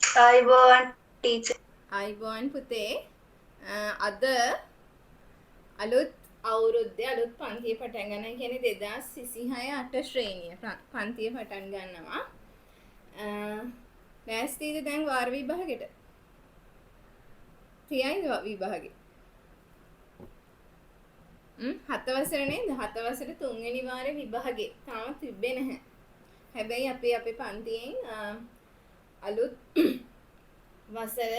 අයිබෝන් ටීචර්. අයිබෝන් පුතේ. අද අලුත් අවුරුද්දේ අලුත් පන්තිය පටන් ගන්න කියන්නේ 2026 8 ශ්‍රේණිය පන්තිය පටන් ගන්නවා. ලෑස්තිද දැන් වාර විභාගෙට? තියයිද විභාගේ? 7 වසර නේද? 7 වසර 3 වෙනි වාරේ විභාගේ තාම තිබ්බේ නැහැ. හැබැයි අපි අපේ පන්තියෙන් අලුත් වසර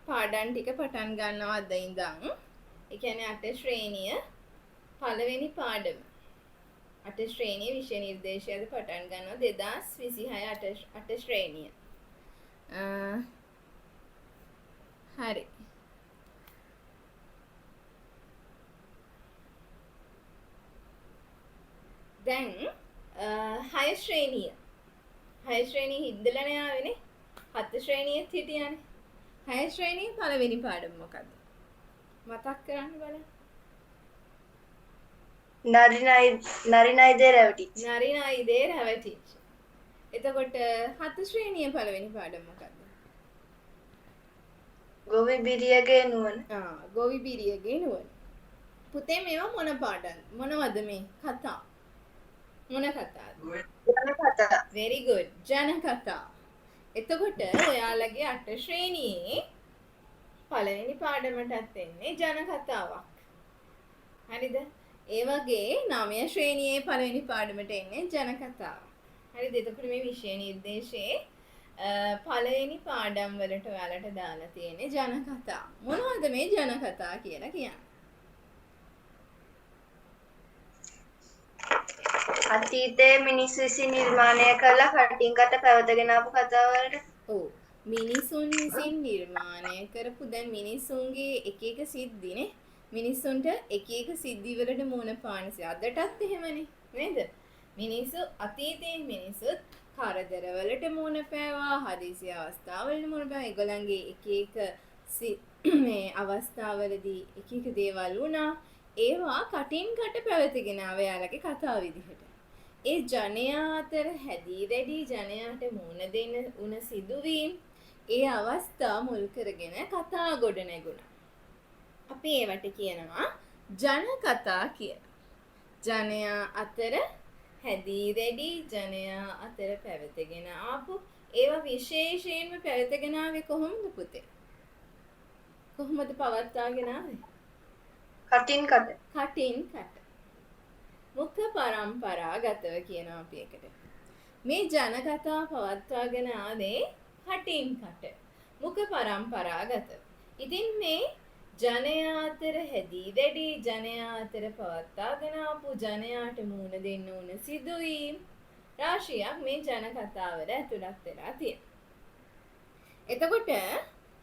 පාඩම් ටික පටන් ගන්නවා අද ඉඳන්. ඒ කියන්නේ 8 ශ්‍රේණිය පළවෙනි පාඩම. 8 ශ්‍රේණිය විෂය නිර්දේශයද පටන් ගන්නවා 2026 8 ශ්‍රේණිය. හරි. දැන් 6 ශ්‍රේණිය. 6 ශ්‍රේණිය හින්දලනේ ආවේනේ. 7 ශ්‍රේණියෙත් හිටියානේ. 6 ශ්‍රේණියේ පළවෙනි පාඩම මොකද්ද? මතක් කරන්න බලන්න. නරිනයිදේ රැවටිච්ච. නරිනයිදේ රැවටිච්ච. එතකොට 7 ශ්‍රේණියේ පළවෙනි පාඩම මොකද්ද? ගොවි බිරියගේ නුවණ. ගොවි බිරියගේ නුවණ. පුතේ මේවා මොන පාඩම්? මොනවද මේ කතා? මොන කතාද? ජන කතා. very good. ජන කතා. එතකොට ඔයාලගේ 8 ශ්‍රේණියේ පළවෙනි පාඩමටත් එන්නේ ජන කතාවක්. හරිද? ඒ වගේ 9 ශ්‍රේණියේ පළවෙනි පාඩමට එන්නේ ජන කතාවක්. හරිද? එතකොට මේ විෂය නිර්දේශයේ පළවෙනි පාඩම් වලට ඔයාලට දාලා තියෙන්නේ ජන කතා. මොනවද මේ ජන කතා කියලා කියන්නේ? අතීතයේ මිනිස්සු විසින් නිර්මාණය කළ කටින් කට පැවතගෙන ආපු කතාවලට. ඔව්. මිනිසුන් විසින් නිර්මාණය කරපු දැන් මිනිසුන්ගේ එක එක සිද්ධිනේ. මිනිසුන්ට එක එක සිද්ධි වලට මුහුණ පානසේ අදටත් එහෙමනේ නේද? මිනිස්සු අතීතයේ මිනිස්සුත් කරදරවලට මුහුණ පෑවා, හදිසි අවස්ථාවලට මුහුණ පෑවා. ඒගොල්ලන්ගේ එක එක මේ අවස්ථාවලදී එක එක දේවල් වුණා. ඒවා කටින් කට පැවතගෙන ආව යාලගේ කතාව විදිහට. ඒ ජනයා අතර හැදී වැඩි ජනයාට මුහුණ දෙන්න උන සිදුවීම් ඒ අවස්ථා මුල් කරගෙන කතා ගොඩ නැගුණා. අපි ඒවට කියනවා ජන කතා කියලා. ජනයා අතර හැදී වැඩි ජනයා අතර පැවතගෙන ආපු ඒවා විශේෂයෙන්ම පැවතගෙන ආවේ කොහොමද පුතේ? කොහොමද පවත්වාගෙන ආවේ? කටින් කට. කටින් කට. මුඛ පරම්පරාගතව කියනවා අපි එකට. මේ ජන කතා පවත්වාගෙන ආවේ කටින් කට. මුඛ පරම්පරාගතව. ඉතින් මේ ජනයා අතර හැදී වැඩි ජනයා අතර පවත්වාගෙන ආපු ජනයාට මුහුණ දෙන්න ඕන සිදුවීම් රාශියක් මේ ජන කතාවල ඇතුළත් වෙලා තියෙනවා. එතකොට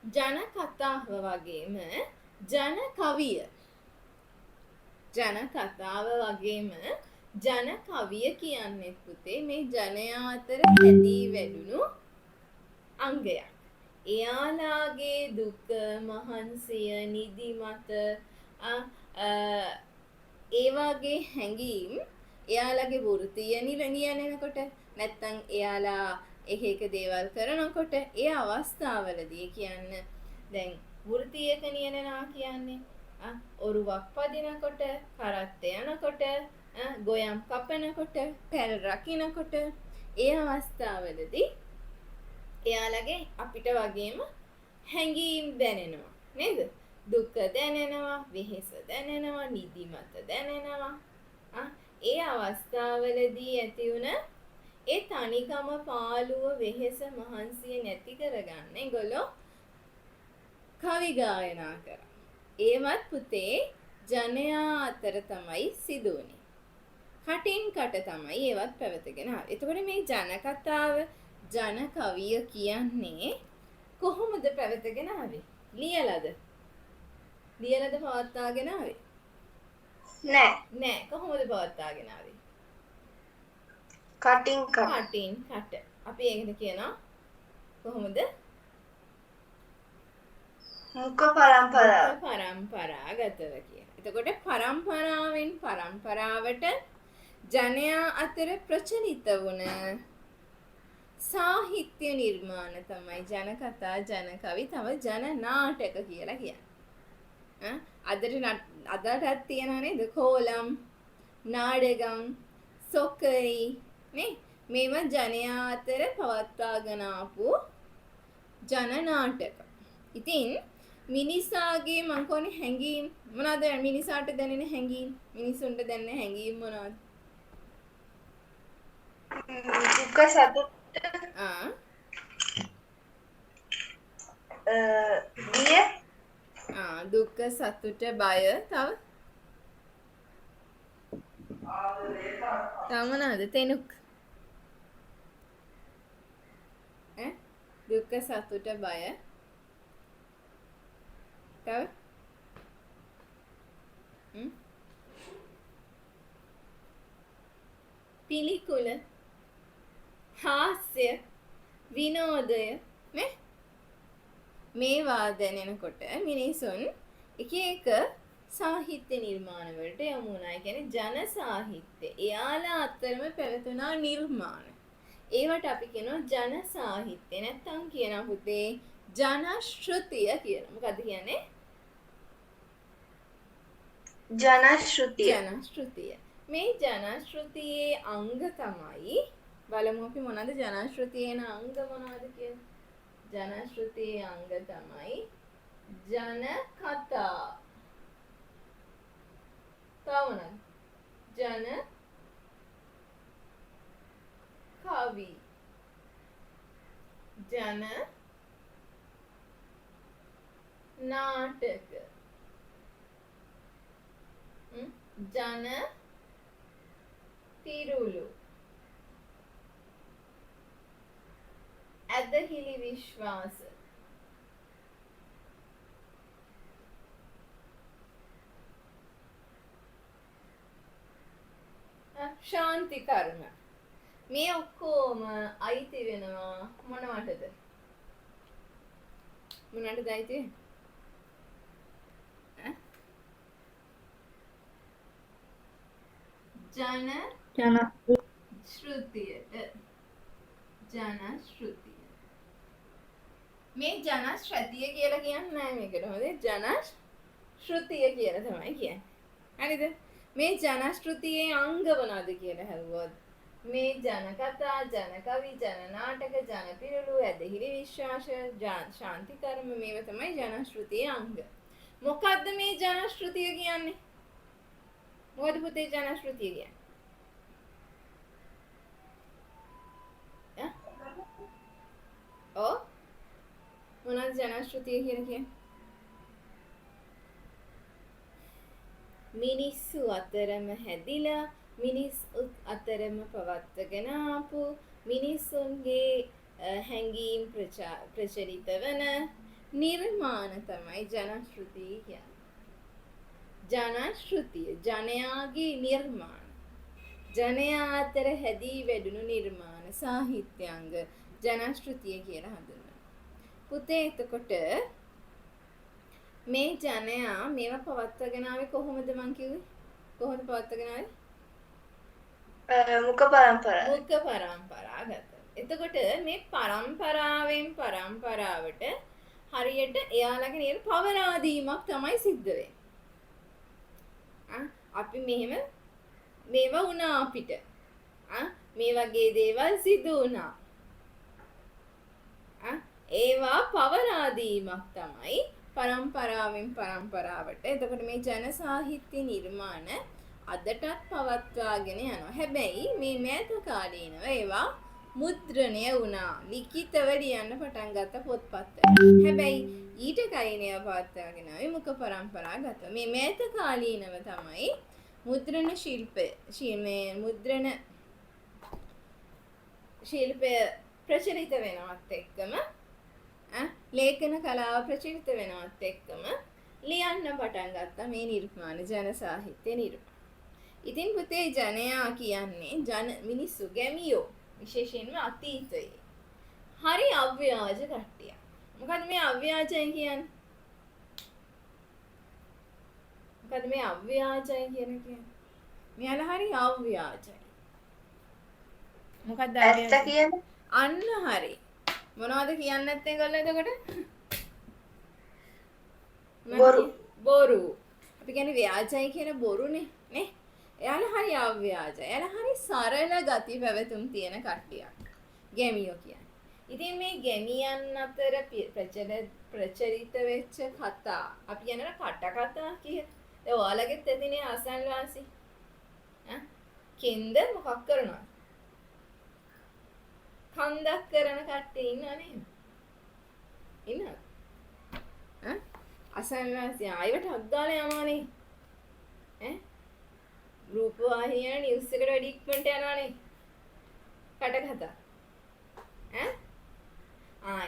ජන කතාව වගේම ජන කවිය ජන කතාව වගේම ජන කවිය කියන්නේ පුතේ මේ ජනයා අතර හැදී වැඩුණු අංගයක්. එයාලාගේ දුක මහන්සිය නිදිමත ඒ වගේ හැඟීම් එයාලගේ වෘත්තිය නියැලෙනකොට නැත්තම් එයාලා එක එක දේවල් කරනකොට ඒ අවස්ථාවලදී කියන්න දැන් වෘත්තියක නියැලෙනවා කියන්නේ ඔරුවක් පදිනකොට කරත්ත යනකොට ගොයම් කපනකොට පැල් රකින්නකොට ඒ අවස්ථාවලදී එයාලගේ අපිට වගේම හැඟීම් දැනෙනවා නේද? දුක දැනෙනවා, වෙහෙස දැනෙනවා, නිදිමත දැනෙනවා. ඒ අවස්ථාවලදී ඇති වුණ ඒ තනිකම පාළුව වෙහෙස මහන්සිය නැති කරගන්න ඒගොල්ලෝ කවි ගායනා කරා. ඒවත් පුතේ ජනයා අතර තමයි සිදුවන්නේ. කටින් කට තමයි ඒවත් පැවතගෙන ආවේ. එතකොට මේ ජන කතාව ජන කවිය කියන්නේ කොහොමද පැවතගෙන ආවේ? ලියලාද? ලියලාද පවත්වාගෙන ආවේ? නෑ. කොහොමද පවත්වාගෙන ආවේ? කටින් කට. කටින් කට. අපි ඒකට කියනවා කොහොමද? මුඛ පරම්පරාව. මුඛ පරම්පරාගතව කියන. එතකොට පරම්පරාවෙන් පරම්පරාවට ජනයා අතර ප්‍රචලිත වුණ සාහිත්‍ය නිර්මාණ තමයි ජන කතා, ජන කවි, තව ජන නාටක කියලා කියන්නේ. අදටත් තියෙනවා නේද? කෝලම්, නාඩගම්, සොකරි නේ? මේවා ජනයා අතර පවත්වාගෙන ආපු ජන නාටක. ඉතින් මිනිසාගේ මං කියන්නේ හැඟීම් මොනවාද? මිනිසාට දැනෙන හැඟීම්, මිනිසුන්ට දැනෙන හැඟීම් මොනවාද? දුක සතුට බිය දුක සතුට බය තව මොනවාද? තෙනුක් දුක සතුට බය තව පිළිකුල හාස්‍ය විනෝදය නේ මේවා දැනෙනකොට මිනිසුන් එක එක සාහිත්‍ය නිර්මාණ වලට යොමු වුණා. ඒ කියන්නේ ජන සාහිත්‍ය. එයාලා අතරම පැවතුණා නිර්මාණ. ඒවට අපි කියනවා ජන සාහිත්‍ය. නැත්තම් කියනවා පුතේ ජනශ්‍රුතිය කියලා. මොකද්ද කියන්නේ? ජනශ්‍රුතිය. මේ ජනශ්‍රුතියේ අංග තමයි බලමු අපි මොනවද ජනශ්‍රුතියේ අංග මොනවද කියලා. ජනශ්‍රුතියේ අංග තමයි ජන කතා. තව ජන කවි. ජන නාටක. ජන පිරුළු. ඇදහිලි විශ්වාස. ශාන්ති කර්ම. මේ ඔක්කොම අයිති වෙනවා මොනවටද? මොනවටද අයිති? ජන ශ්‍රුතියට. ජනශ්‍රුතිය. මේ ජනශ්‍රුතිය කියලා කියන්නේ නෑ මේකට. හොඳේ ජනශ්‍රුතිය කියලා තමයි කියන්නේ. හරිද? මේ ජනශ්‍රුතියේ අංග මොනවද කියලා හැවුවොත් මේ ජන කතා, ජන කවි, ජන නාටක, ජන පිරුළු, ඇදහිලි විශ්වාස, ශාන්ති කර්ම මේවා තමයි ජනශ්‍රුතියේ අංග. මොකද්ද මේ ජනශ්‍රුතිය කියන්නේ? මොකද පුතේ ජනශ්‍රුතිය කියන්නේ? මොනවද ජනශ්‍රුතිය කියලා කියන්නේ? මිනිස්සු අතරම හැදිලා මිනිස්සු අතරම පවත්වගෙන ආපු මිනිසුන්ගේ හැඟීම් ප්‍රචලිත වන නිර්මාණ තමයි ජනශ්‍රුතිය කියන්නේ. ජනශ්‍රුතිය ජනයාගේ නිර්මාණ. ජනයා අතර හැදී වැඩුණු නිර්මාණ සාහිත්‍යාංග ජනශ්‍රුතිය කියලා හඳුන්වනවා. පුතේ එතකොට මේ ජනයා මේවා පවත්වාගෙන ආවේ කොහොමද මං කිව්වේ? කොහොමද පවත්වාගෙන ආවේ? මුඛ පරම්පරාව. මුඛ පරම්පරාගත. එතකොට මේ පරම්පරාවෙන් පරම්පරාවට හරියට එයාලගේ නේද පවරාදීමක් තමයි සිද්ධ වෙන්නේ. අපි මෙහෙම මේවා වුණා අපිට. මේ වගේ දේවල් සිදු වුණා. ඒවා පවරාදීමක් තමයි පරම්පරාවෙන් පරම්පරාවට. එතකොට මේ ජන සාහිත්‍ය නිර්මාණ අදටත් පවත්වාගෙන යනවා. හැබැයි මේ මෑත කාලීනව ඒවා මුද්‍රණය වුණා. ලිඛිතව ලියන්න පටන් ගත්ත පොත්පත්. හැබැයි ඊට කලින් ඒවා පවත්වාගෙන ආවේ මුඛ පරම්පරාගත. මේ මෑත කාලීනව තමයි මුද්‍රණ ශිල්පය මුද්‍රණ ශිල්පය ප්‍රචලිත වෙනවත් එක්කම ලේඛන කලාව ප්‍රචලිත වෙනවත් එක්කම ලියන්න පටන් ගත්තා මේ නිර්මාණ ජන සාහිත්‍ය නිර්මාණ. ඉතින් පුතේ ජනයා කියන්නේ මිනිස්සු ගැමියෝ විශේෂයෙන්ම අතීතයේ හරි අව්‍යාජ කට්ටිය. මොකද මේ අව්‍යාජය කියන්නේ? මොකද මේ අව්‍යාජය කියන්නේ? මෙයාලා හරි අව්‍යාජයි. මොකක්ද ඇත්ත කියන්නේ? අන්න හරි. මොනවද කියන්නේ නැත්තේ ඒගොල්ලෝ එතකොට? බොරු. බොරු. අපි කියන්නේ ව්‍යාජයි කියන බොරුනේ නේ. එයාලා හරි අව්‍යාජයි. එයාලා හරි සරල ගති පැවතුම් තියෙන කට්ටියක්. ගැමියෝ කියන්නේ. ඉතින් මේ ගැමියන් අතර ප්‍රචලිත වෙච්ච කතා අපි කියනවා කට කතා කියලා. දැන් ඔයාලගෙත් ඇතිනේ අසල් වාසි. කෙන්ද මොකක් කරනවා? කන්දක් කරන කට්ටිය ඉන්නව නේද? ඉන්නවද? අසල්වාසී ආයෙත් හග්ගාලා යනවනේ. රූපවාහිනිය නිවුස් එකට වැඩි ඉක්මනට යනවනේ. කටකතා.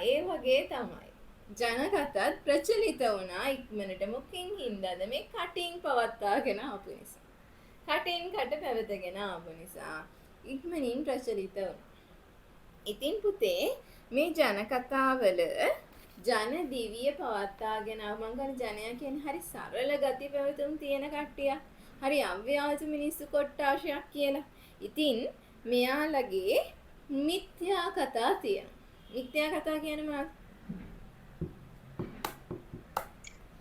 ඒ වගේ තමයි. ජනකතත් ප්‍රචලිත වුණා ඉක්මනට මොකෙන් හින්දාද මේ කටින් පවත්වාගෙන ආපු නිසා. කටින් කට පැවතගෙන ආපු නිසා ඉක්මනින් ප්‍රචලිත වුණා. ඉතින් පුතේ මේ ජනකතාවල ජන දිවිය පවත්වාගෙන මම කියන්නේ ජනයා කියන්නේ හරි සරල ගති පැවතුම් තියෙන කට්ටිය. හරි අව්‍යාජ මිනිස්සු කොට්ටාශයක් කියලා. ඉතින් මෙයාලගේ මිත්‍යා කතා තියෙනවා. මිත්‍යා කතා කියන්නේ මොනවද?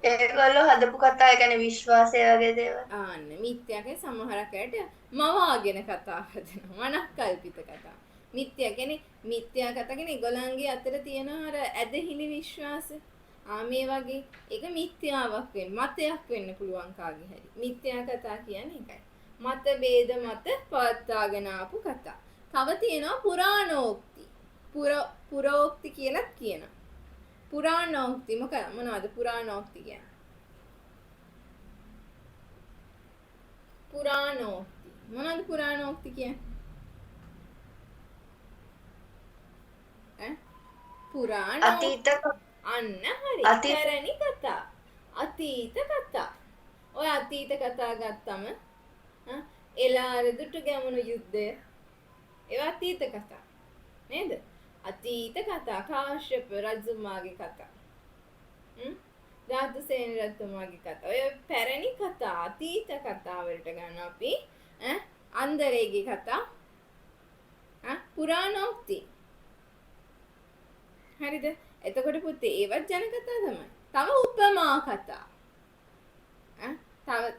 ඒගොල්ලෝ හදපු කතා ඒ කියන්නේ විශ්වාසය වගේ දේවල්. ආන්න මිත්‍යාගේ සමහරක් අයට මවාගෙන කතා හදනවා. මනක්කල්පිත කතා. මිත්‍යා කතා කියන්නේ ඒගොල්ලන්ගේ අතර තියෙන අර ඇදහිලි විශ්වාස. මේ වගේ ඒක මිත්‍යාවක් මතයක් වෙන්න පුළුවන් කාගේ හරි. මිත්‍යා කතා කියන්නේ ඒකයි. මත ભેද මත පවත්වාගෙන ආපු කතා. තව තියෙනවා පුරාණෝක්ති. පුරෝක්ති කියලා කියනවා. පුරාණෝක්ති මොනවද පුරාණෝක්ති කියන්නේ? පුරාණෝක්ති. මොනවද පුරාණෝක්ති කියන්නේ? අතීත අන්න හරි. පැරණි කතා. අතීත කතා. ඔය අතීත කතා ගත්තම එළාර දුටු ගැමුණු යුද්ධය ඒවා අතීත කතා. නේද? අතීත කතා කාශ්‍යප රජතුමාගේ කතා. ධාතුසේන රජතුමාගේ කතා. ඔය පැරණි කතා අතීත කතා වලට ගන්න අපි අන්දරේගේ කතා පුරාණෝක්ති. හරිද? එතකොට පුතේ ඒවත් ජන කතා තමයි. තව උපමා කතා.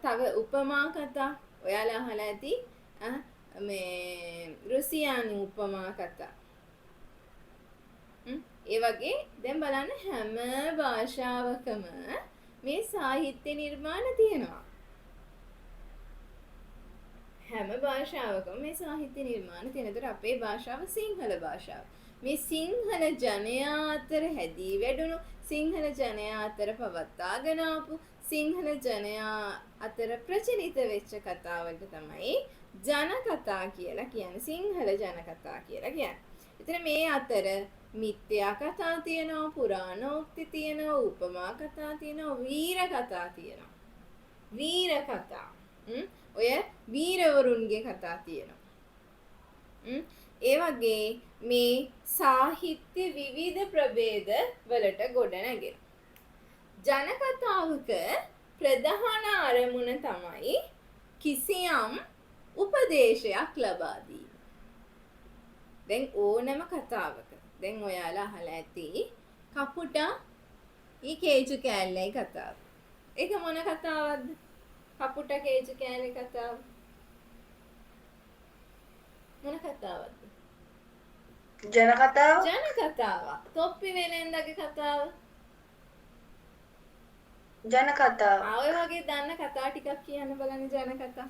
තව උපමා කතා. ඔයාලා අහලා ඇති මේ රුසියානු උපමා කතා. ඒ වගේ දැන් බලන්න හැම භාෂාවකම මේ සාහිත්‍ය නිර්මාණ තියෙනවා. හැම භාෂාවකම මේ සාහිත්‍ය නිර්මාණ තියෙන. ඒතර අපේ භාෂාව සිංහල භාෂාව. මේ සිංහල ජනයා අතර හැදී වැඩුණු සිංහල ජනයා අතර පවත්වාගෙන ආපු සිංහල ජනයා අතර ප්‍රචලිත වෙච්ච කතාවලට තමයි ජන කතා කියලා කියන්නේ. සිංහල ජන කතා කියලා කියන්නේ. ඒතර මේ අතර මිත්‍යා කතා තියෙනවා, පුරාණෝක්ති තියෙනවා, උපමා කතා තියෙනවා, වීර කතා තියෙනවා. වීර කතා. ඔය වීරවරුන්ගේ කතා තියෙනවා. ඒ වගේ මේ සාහිත්‍ය විවිධ ප්‍රභේද වලට ගොඩ නැගෙනවා. ජන කතාවක ප්‍රධාන අරමුණ තමයි කිසියම් උපදේශයක් ලබා දීම. දැන් ඕනම කතාවක දැන් ඔයාලා අහලා ඇති කපුටා කේජු කෑල්ලේ කතාව. ඒක මොන කතාවක්ද? කපුටා කේජු කෑල්ලේ කතාව. මොන කතාවක්ද? ජන කතාව. ජන කතාවක්. තොප්පි වෙලෙන්දගේ කතාව. ජන කතාව. ඔය වගේ දන්න කතා ටිකක් කියන්න බලන්න ජන කතා.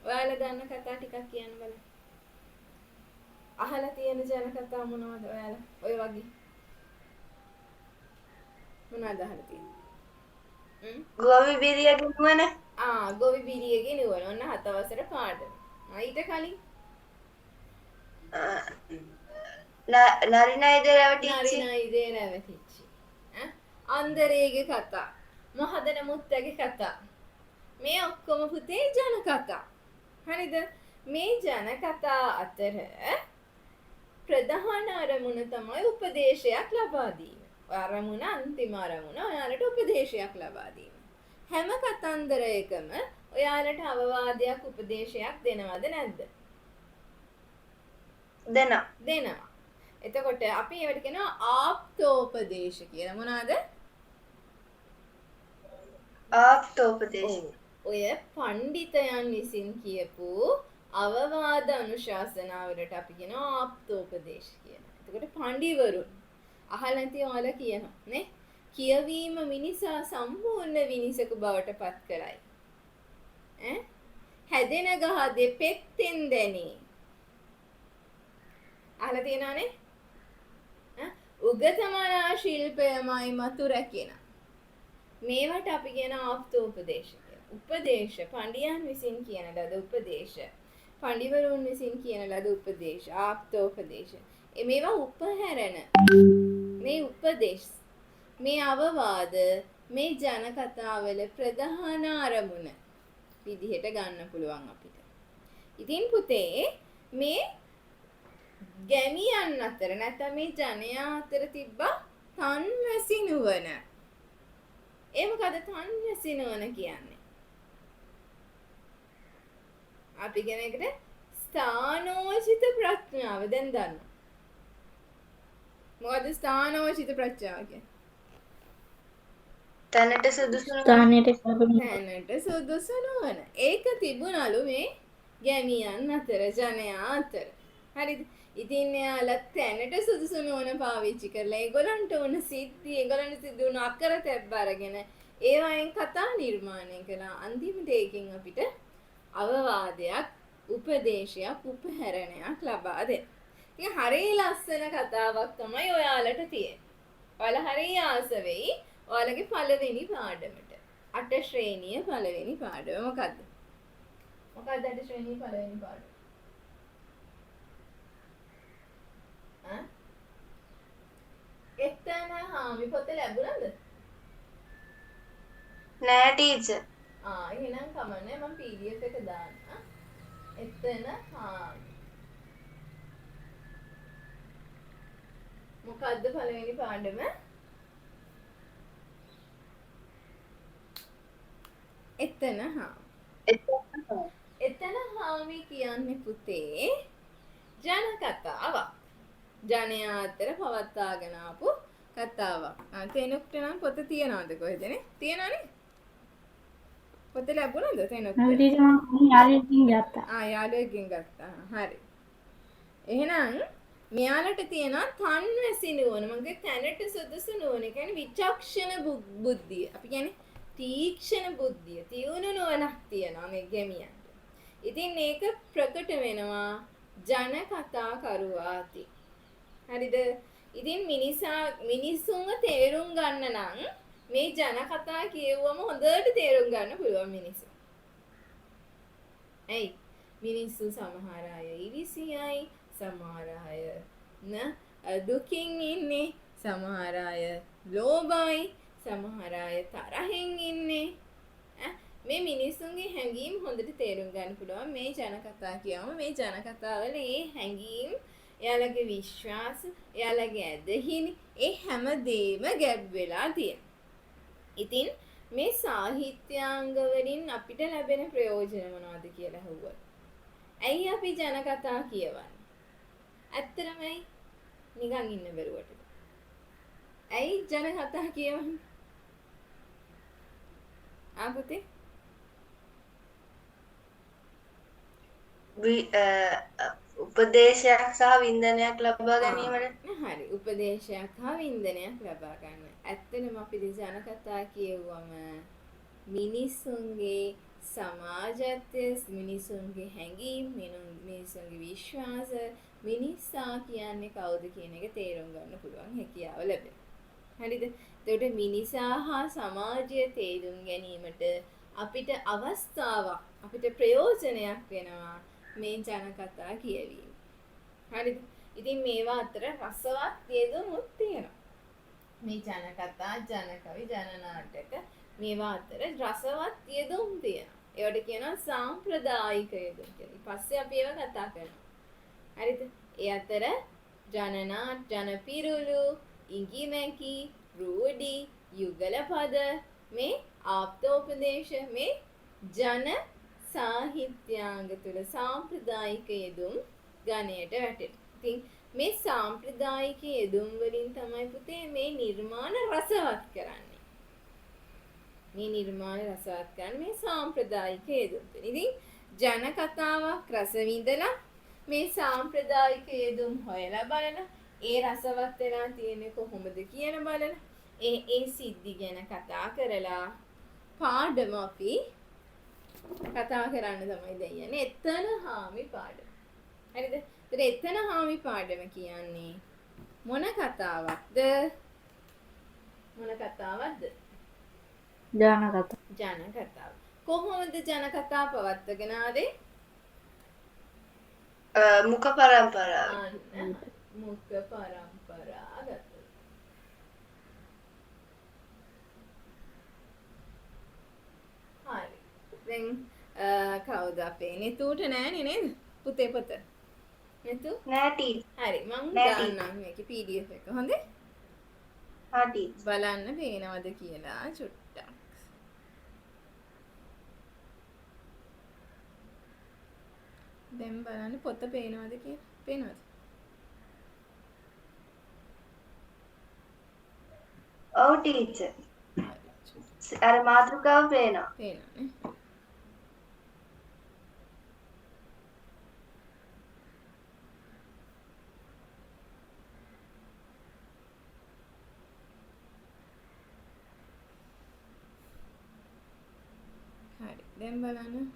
ඔයාලා දන්න කතා ටිකක් කියන්න බලන්න. අහලා තියෙන ජන කතා මොනවද ඔයාලා? ඔය වගේ. මොනවද අහලා තියෙන්නේ? ගෝවි බිරියගේ නුවණ. ගෝවි බිරියගේ නුවණ. ඔන්න 7 වසර පාඩම. ඊට කලින් නරිනයිදේ රැවටිච්චි. අන්දරේගේ කතා. මොහදන මුත්තගේ කතා. මේ ඔක්කොම පුතේ ජන කතා. හරිද? මේ ජන කතා අතර ප්‍රධාන අරමුණ තමයි උපදේශයක් ලබා දීම. අරමුණ අන්තිම අරමුණ ඔයාලට උපදේශයක් ලබා දීම. හැම කතන්දරයකම ඔයාලට අවවාදයක් උපදේශයක් දෙනවද නැද්ද? දෙනවා. එතකොට අපි ඒවට කියනවා ආප්තෝපදේශ කියලා. මොනවාද? ආප්තෝපදේශ. ඔය පණ්ඩිතයන් විසින් කියපු අවවාද අනුශාසනාවලට අපි කියනවා ආප්තෝපදේශ කියලා. එතකොට පඬිවරුන් අහලා නැති ඔයාලා කියනවා නේ. කියවීම මිනිසා සම්පූර්ණ විනිසක බවට පත් කරයි. හැදෙන ගහ දෙපෙත්තෙන් දැනේ. අහලා තියෙනවනේ. උගතමනා ශිල්පයමයි මතු රැකෙන. මේවට අපි කියන ආප්තෝපදේශ කියලා. උපදේශ පඬියන් විසින් කියන ලද උපදේශ. පඬිවරුන් විසින් කියන ලද උපදේශ ආප්තෝපදේශ. මේවා උපහැරණ. මේ උපදේශ මේ අවවාද මේ ජන කතාවල ප්‍රධාන අරමුණ විදිහට ගන්න පුළුවන් අපිට. ඉතින් පුතේ මේ ගැමියන් අතර නැත්නම් මේ ජනයා අතර තිබ්බ තන්වැසි නුවණ. ඒ මොකද තන්වැසි නුවණ කියන්නේ? අපි කියන එකට ස්ථානෝචිත ප්‍රඥාව දැන් දන්නවා. මොකද ස්ථානෝචිත ප්‍රඥාව කියන්නේ? තැනට සුදුසු නුවණ. ඒක තිබුණලු මේ ගැමියන් අතර ජනයා අතර. හරිද? ඉතින් එයාලා තැනට සුදුසු නුවණ පාවිච්චි කරලා ඒගොල්ලන්ට උන සිද්ධි ඒගොල්ලන්ට සිද්ධ වුණ අකරතැබ්බ අරගෙන ඒවායින් කතා නිර්මාණය කළා. අන්තිමට ඒකෙන් අපිට අවවාදයක්, උපදේශයක්, උපහැරණයක් ලබා දෙන්න. ඉතින් හරිය ලස්සන කතාවක් තමයි ඔයාලට තියෙන්නේ. ඔයාලා හරිය ආස වෙයි ඔයාලගේ පළවෙනි පාඩමට. 8 ශ්‍රේණිය පළවෙනි පාඩම මොකද්ද? මොකක්ද 8 ශ්‍රේණිය පළවෙනි පාඩම? එතන හාමි පොත ලැබුණාද? නෑ ටීචර්. එහෙනම් කමන්නේ මම PDF එක දාන්න. එතන හාමි. මොකද්ද පළවෙනි පාඩම? එතන හාමි. එතන හාමි කියන්නේ පුතේ ජන කතාවක්. ජනයා අතර පවත්වාගෙන ආපු කතාවක්. තෙනුක්ට නම් පොත තියනවද කොහෙදනේ? තියනවනේ. පොත ලැබුණාද තෙනුක්ට? යාළුවෙක්ගෙන් ගත්තා. යාළුවෙක්ගෙන් ගත්තා. හරි. එහෙනම් මෙයාලට තියෙනවා තන්වැසි නුවණ. මගේ තැනට සුදුසු නුවණ. ඒ කියන්නේ විචක්ෂණ බුද්ධිය. අපි කියන්නේ තීක්ෂණ බුද්ධිය. තියුණු නුවණක් තියෙනවා මේ ගැමියන්ට. ඉතින් මේක ප්‍රකට වෙනවා ජන කතා කරුවාති. හරිද? ඉතින් මිනිස්සුන්ව තේරුම් ගන්න නම් මේ ජන කතා කියවුවම හොඳට තේරුම් ගන්න පුළුවන් මිනිස්සු. ඇයි? මිනිස්සු සමහර අය ඉරිසියයි, සමහර අය දුකින් ඉන්නේ, සමහර අය ලෝභයි, සමහර අය තරහෙන් ඉන්නේ. මේ මිනිස්සුන්ගේ හැඟීම් හොඳට තේරුම් ගන්න පුළුවන් මේ ජන කතා කියවම මේ ජන කතාවල ඒ හැඟීම් එයාලගේ විශ්වාස, එයාලගේ ඇදහිලි, ඒ හැමදේම ගැබ් වෙලා තියෙනවා. ඉතින් මේ සාහිත්‍යාංග වලින් අපිට ලැබෙන ප්‍රයෝජන මොනවද කියලා අහුවොත්. ඇයි අපි ජන කතා කියවන්නේ? ඇත්තටමයි නිකන් ඉන්න බැරුවට. ඇයි ජන කතා කියවන්නේ? පුතේ උපදේශයක් සහ වින්දනයක් ලබා ගැනීමට. හරි. උපදේශයක් හා වින්දනයක් ලබා ගන්න. ඇත්තටම අපි ජන කතා කියවුවම මිනිසුන්ගේ සමාජත්වය, මිනිසුන්ගේ හැඟීම්, මිනිසුන්ගේ විශ්වාස, මිනිසා කියන්නේ කවුද කියන එක තේරුම් ගන්න පුළුවන් හැකියාව ලැබෙනවා. හරිද? එතකොට මිනිසා හා සමාජය තේරුම් ගැනීමට අපිට අවස්ථාවක්, අපිට ප්‍රයෝජනයක් වෙනවා මේ ජන කතා කියවීම. හරිද? ඉතින් මේවා අතර රසවත් යෙදුමුත් තියෙනවා. මේ ජන කතා, ජන කවි, ජන නාටක මේවා අතර රසවත් යෙදුම් තියෙනවා. ඒවට කියනවා සාම්ප්‍රදායික යෙදුම් කියලා. පස්සේ අපි ඒවා කතා කරනවා. හරිද? ඒ අතර ජනනාට, ජනපිරුළු, ඉඟිමැකි, රූඩි, යුගල පද, මේ ආප්තෝපදේශ, මේ ජන සාහිත්‍යාංග තුල සාම්ප්‍රදායික යෙදුම් ගණයට වැටෙනවා. ඉතින් මේ සාම්ප්‍රදායික යෙදුම් වලින් තමයි පුතේ මේ නිර්මාණ රසවත් කරන්නේ. මේ නිර්මාණ රසවත් කරන්නේ මේ සාම්ප්‍රදායික යෙදුම්. ඉතින් ජන කතාවක් රස විඳලා මේ සාම්ප්‍රදායික යෙදුම් හොයලා බලලා ඒ රසවත් වෙලා තියෙන්නේ කොහොමද කියන බලලා ඒ සිද්ධි ගැන කතා කරලා පාඩම අපි කතා කරන්න තමයි දෙන්නේ. එතන හාමි පාඩම. හරිද? එතන හාමි පාඩම කියන්නේ මොන කතාවක්ද? මොන කතාවක්ද? ජන කතා. ජන කතාව. කොහොමද ජන කතා පවත්වගෙන ආවේ? මුඛ පරම්පරාව. අන්න මුඛ පරම්පරාගත. හරි. දැන් කවුද අපේ නෙතුට නෑනේ නේද? පුතේ පොත. නෙතු? නෑ ටීචර්. හරි මං නෑ දාන්නම් මේකේ PDF එක. හොඳේ? හා ටීචර්. බලන්න පේනවද කියලා චුට්ටක්. දැන් බලන්න පොත පේනවද කියලා. පේනවද? ඔව් ටීචර්. අර මාතෘකාව පේනවා. පේනවනේ. හරි. දැන් බලන්න.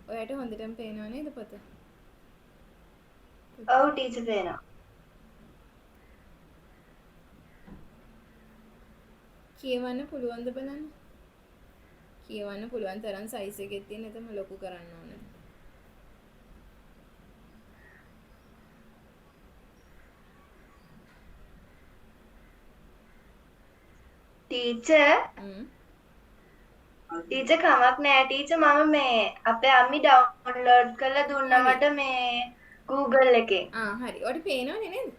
ඔයාට හොඳටම පේනව නේද පොත? ඔව් ටීචර් පේනවා. කියවන්න පුළුවන්ද බලන්න? කියවන්න පුළුවන් තරම් සයිස් එකෙත් තියෙන එතම ලොකු කරන්න ඕනේ. ටීචර් ටීචර් කමක් නෑ ටීචර් මම මේ අපේ අම්මි ඩවුන්ලෝඩ් කරලා දුන්නා මට මේ Google එකෙන්. හරි. ඔයාට පේනවනේ නේද?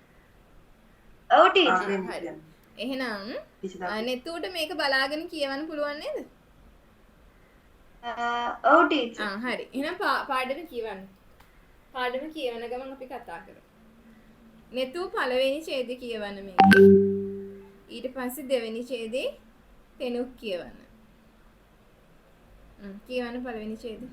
ඔව් ටීචර්. හරි. එහෙනම් නෙතුට මේක බලාගෙන කියවන්න පුළුවන් නේද? ඔව් ටීචර්. හරි. එහෙනම් පාඩම කියවන්න. පාඩම කියවන ගමන් අපි කතා කරමු. නෙතු පළවෙනි ඡේදය කියවන්න මේකේ. ඊට පස්සේ දෙවෙනි ඡේදේ තෙනුක් කියවන්න. කියවන්න පළවෙනි ඡේදය.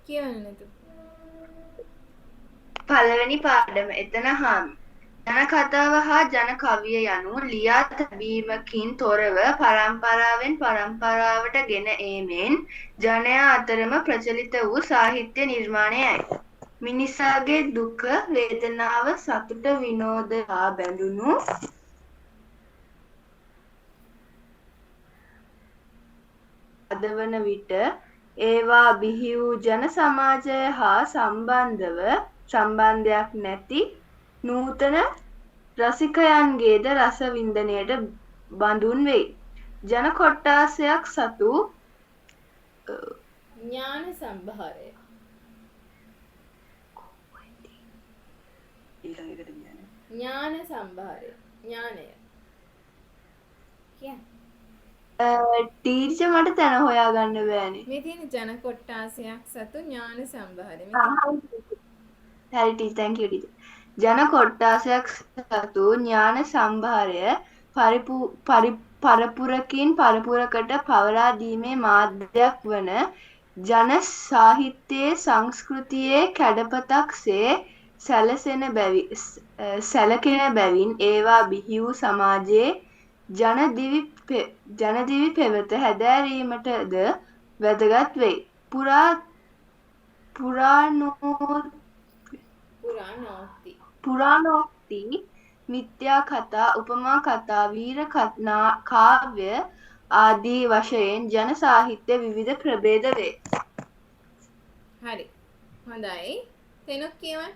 කියවන්න නෙතු. පළවෙනි පාඩම එතන හාමි. ජන කතාව හා ජන කවිය යනු ලියා තැබීමකින් තොරව පරම්පරාවෙන් පරම්පරාවට ගෙන ඒමෙන් ජනයා අතරම ප්‍රචලිත වූ සාහිත්‍ය නිර්මාණයයි. මිනිසාගේ දුක, වේදනාව, සතුට, විනෝද හා බැඳුණු අදවන විට ඒවා බිහි වූ ජන සමාජය හා සම්බන්ධයක් නැති නූතන රසිකයන්ගේද රස වින්දනයට බඳුන් වෙයි. ජන කොට්ටාසයක් සතු ඥාන සම්භාරය. ඥාන සම්භාරය. ඥානය. ටීචර් මට තැන හොයාගන්න බෑනේ. මේ තියෙන ජන කොට්ටාසයක් සතු ඥාන සම්භාරය. හරි ටීචර් thank you ටීචර්. ජන කොට්ටාසයක් සතු ඥාන සම්භාරය පරපුරකින් පරපුරකට පවරා දීමේ මාධ්‍යයක් වන ජන සාහිත්‍යයේ සංස්කෘතියේ කැඩපතක්සේ සැලකෙන බැවින් ඒවා බිහි වූ සමාජයේ ජනදිවි පෙවත හැදෑරීමටද වැදගත් වෙයි. පුරාණෝක්ති, මිත්‍යා කතා, උපමා කතා, වීර කාව්‍ය ආදී වශයෙන් ජන සාහිත්‍ය විවිධ ප්‍රභේද වේ. හරි. හොඳයි. තෙනුක් කියවන්න.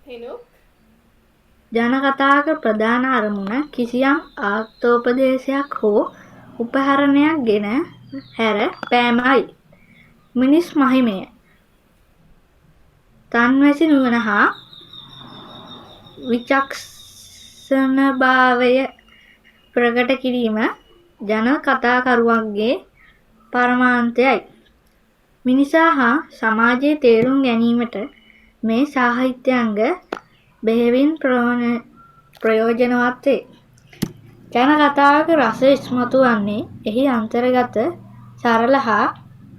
තෙනුක් ජන කතාවක ප්‍රධාන අරමුණ කිසියම් ආර්ථෝපදේශයක් හෝ උපහරණයක් ගෙන හැර පෑමයි. මිනිස් මහිමය, තන්වැසි නුවණ හා විචක්ෂණභාවය ප්‍රකට කිරීම ජන කතාකරුවන්ගේ පරමාන්තයයි. මිනිසා හා සමාජය තේරුම් ගැනීමට මේ සාහිත්‍යාංග බෙහෙවින් ප්‍රයෝජනවත් වේ. ජන කතාවක රසය ඉස්මතු වන්නේ එහි අන්තර්ගත සරල හා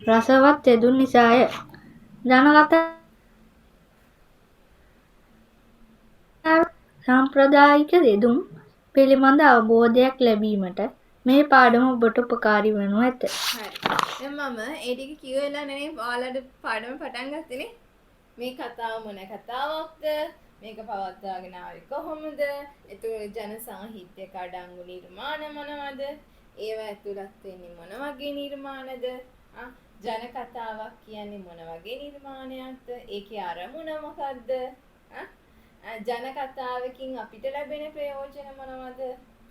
රසවත් යෙදුම් නිසාය. ජන කතාව සාම්ප්‍රදායික යෙදුම් පිළිබඳ අවබෝධයක් ලැබීමට මේ පාඩම ඔබට උපකාරී වනු ඇත. හරි. දැන් මම ඒ ටික කිව්වලා නෙමෙයි ඔයාලට පාඩම පටන් ගත්තනේ. මේ කතාව මොන කතාවක්ද? මේක පවත්වාගෙන ආවේ කොහොමද? ඒතකොට ජන සාහිත්‍ය කඩංගු නිර්මාණ මොනවද? ඒවා ඇතුළත් වෙන්නේ මොන වගේ නිර්මාණද? ජන කතාවක් කියන්නේ මොන වගේ නිර්මාණයක්ද? ඒකේ අරමුණ මොකද්ද? ජන කතාවකින් අපිට ලැබෙන ප්‍රයෝජන මොනවද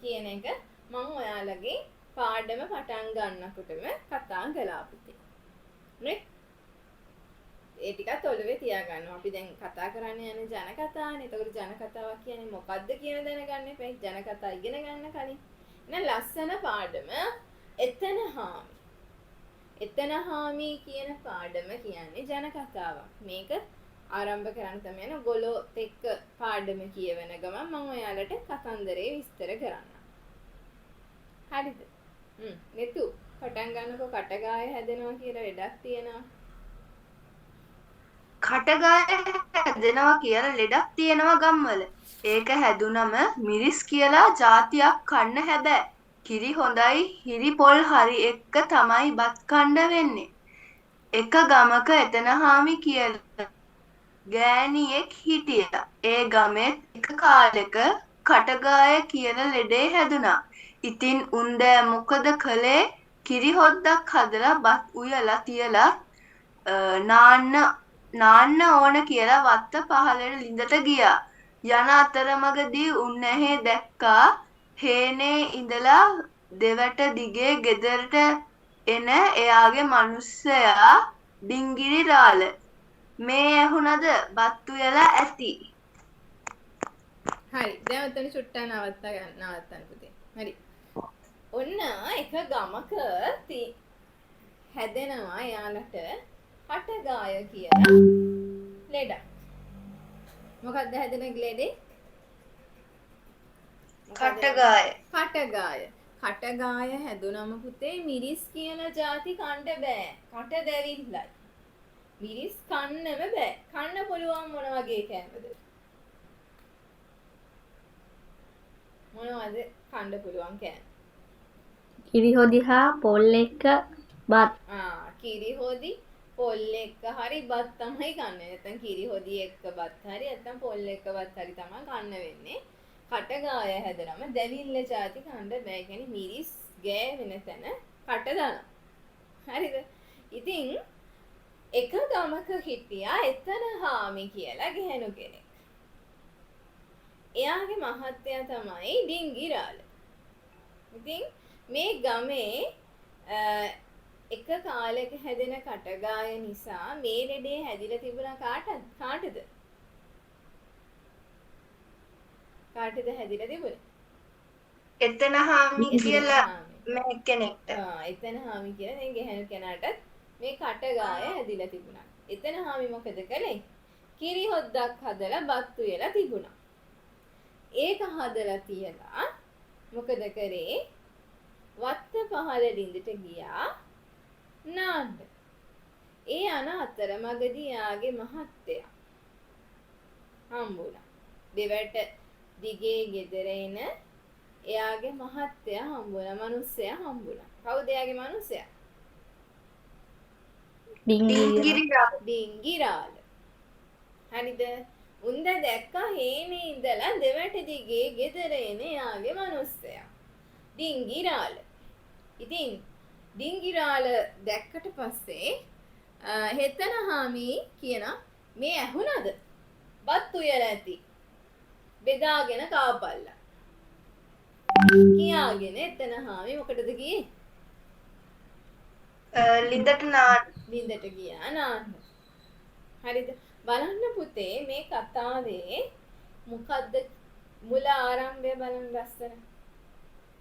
කියන එක මම ඔයාලගේ පාඩම පටන් ගන්නකොටම කතා කළා පුතේ. නේ? ඒ ටිකත් ඔළුවේ තියාගන්න. අපි දැන් කතා කරන්න යන ජන කතානේ. ඒතකොට ජන කතාවක් කියන්නේ මොකද්ද කියන දැනගන්න එපා. ජන කතා ඉගෙන ගන්න කලින්. එහෙනම් ලස්සන පාඩම එතන හාමි. එතන හාමි කියන පාඩම කියන්නේ ජන කතාවක්. මේක ආරම්භ කරන්න තමයි යන ගොල්ලොත් එක්ක පාඩම කියවන ගමන් මම ඔයාලට කතන්දරේ විස්තර කරන්නම්. හරිද? නෙතු පටන් ගන්නකො කටගාය හැදෙනවා කියලා ලෙඩක් තියෙනවා. කටගාය හැදෙනවා කියලා ලෙඩක් තියෙනවා ගම්වල. ඒක හැදුනම මිරිස් කියලා જાතියක් කන්න හැබෑ. කිරි හොඳයි හිරි පොල් හරි එක්ක තමයි බත් කන්න වෙන්නේ. එක ගමක එතන හාමි කියලා ගෑණියෙක් හිටියා. ඒ ගමෙත් එක කාලෙක කටගාය කියන ලෙඩේ හැදුනා. ඉතින් උන්දෑ මොකද කළේ? කිරි හොද්දක් හදලා බත් උයලා තියලා නාන්න ඕන කියලා වත්ත පහලට ලිඳට ගියා. යන අතරමඟදී උන්නැහේ දැක්කා හේනේ ඉඳලා දෙවට දිගේ ගෙදරට එන එයාගේ මනුස්සයා ඩිංගිරි රාළ. මේ ඇහුණද බත් උයලා ඇති. හරි. දැන් ඔතන චුට්ටක් නවත්තන්න පුතේ. හරි. ඔන්න එක ගමක හැදෙනවා යාලට කටගාය කියලා ලෙඩක්. මොකක්ද හැදෙන ලෙඩේ? කටගාය. කටගාය හැදුනම පුතේ මිරිස් කියන જાති කන්න බෑ. කට දැරිල්ලයි. මිරිස් කන්නම බෑ. කන්න පුළුවන් මොන වගේ කෑමද? මොනවද කන්න පුළුවන් කෑම? කිරි හොදි හා පොල් එක්ක බත්. කිරි හොදි පොල් එක්ක හරි බත් තමයි කන්නේ. නැත්නම් කිරි හොදි එක්ක බත් හරි නැත්නම් පොල් එක්ක බත් හරි තමයි කන්න වෙන්නේ. කටගාය හැදනම දැවිල්ල જાති කන්න බෑ. කියන්නේ මිරිස් ගෑවෙන තැන කට දානවා. හරිද? ඉතින් එක ගමක හිටියා එතන හාමි කියලා ගැහණු කෙනෙක්. එයාගේ මහත්තයා තමයි ඩිංගිරාළ. ඉතින් මේ ගමේ එක කාලයක හැදෙන කටගාය නිසා මේ ලෙඩේ හැදිලා තිබුණා කාටද? කාටද හැදිලා තිබුණේ? එතන හාමි කියලා මේ කෙනෙක්ට. එතන හාමි කියලා දැන් ගැහණු කෙනාටත් මේ කටගාය හැදිලා තිබුණා. එතන හාමි මොකද කළේ? කිරි හොද්දක් හදලා බත් උයලා තිබුණා. ඒක හදලා තියලා මොකද කරේ? වත්ත පහල ළිඳට ගියා නාන්න. ඒ යන අතරමඟදී යාගේ මහත්තයා හම්බුණා. දෙවට දිගේ ගෙදර එන එයාගේ මහත්තයා හම්බුණා. මිනිස්සයා හම්බුණා. කවුද එයාගේ මිනිස්සයා? ඩිංගිරාළ. හරිද? උන්ද දැක්කා හේනේ ඉඳලා දෙවට දිගේ ගෙදර එන යාගේ මිනිස්සයා. ඩිංගිරාළ. ඉතින් ඩිංගිරාළ දැක්කට පස්සේ හෙතන හාමි කියන මේ ඇහුණද? බත් උයලා ඇති. බෙදාගෙන කාපල්ලා. කියාගෙන එතන හාමි මොකටද ගියේ? ලිඳට නාන්න. ලිඳට ගියා නාන්න. හරිද? බලන්න පුතේ මේ කතාවේ මොකද්ද මුල ආරම්භය බලන්න ලස්සන.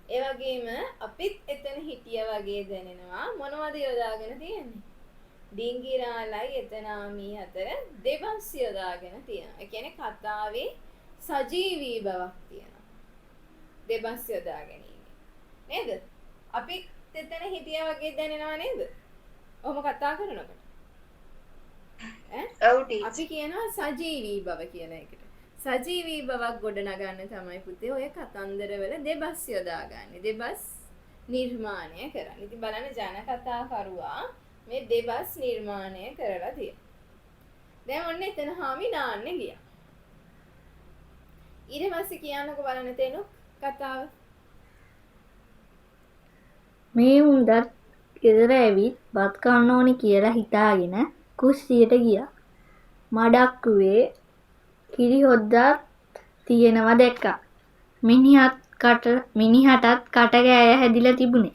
ඒ වගේම අපිත් එතන හිටියා වගේ දැනෙනවා. මොනවද යොදාගෙන තියෙන්නේ? ඩිංගිරාලයි එතනාමී අතර දෙබස් යොදාගෙන තියෙනවා. ඒ කියන්නේ කතාවේ සජීවී බවක් තියෙනවා. දෙබස් යොදා ගැනීම. නේද? අපි එතන හිටියා වගේ දැනෙනව නේද? ඔහොම කතා කරනකොට. ඔව් ටීචර්. අපි කියනවා සජීවී බව කියන එකට. සජීවී බවක් ගොඩනගන්න තමයි පුතේ ඔය කතන්දරවල දෙබස් යොදාගන්නේ. දෙබස් නිර්මාණය කරන්නේ. ඉතින් බලන්න ජන කතා කරුවා මේ දෙබස් නිර්මාණය කරලා තියෙනවා. දැන් ඔන්න එතන හාමි නාන්න ගියා. ඊට පස්සේ කියන්නකො බලන්න තේනු කතාව. මේ උන්දත් ගෙදර ඇවිත් බත් කන්න ඕනි කියලා හිතාගෙන කුස්සියට ගියා. මඩක්කුවේ කිරි හොද්දක් තියෙනවා දැක්කා. මිනිහටත් කට ගෑය හැදිලා තිබුණේ.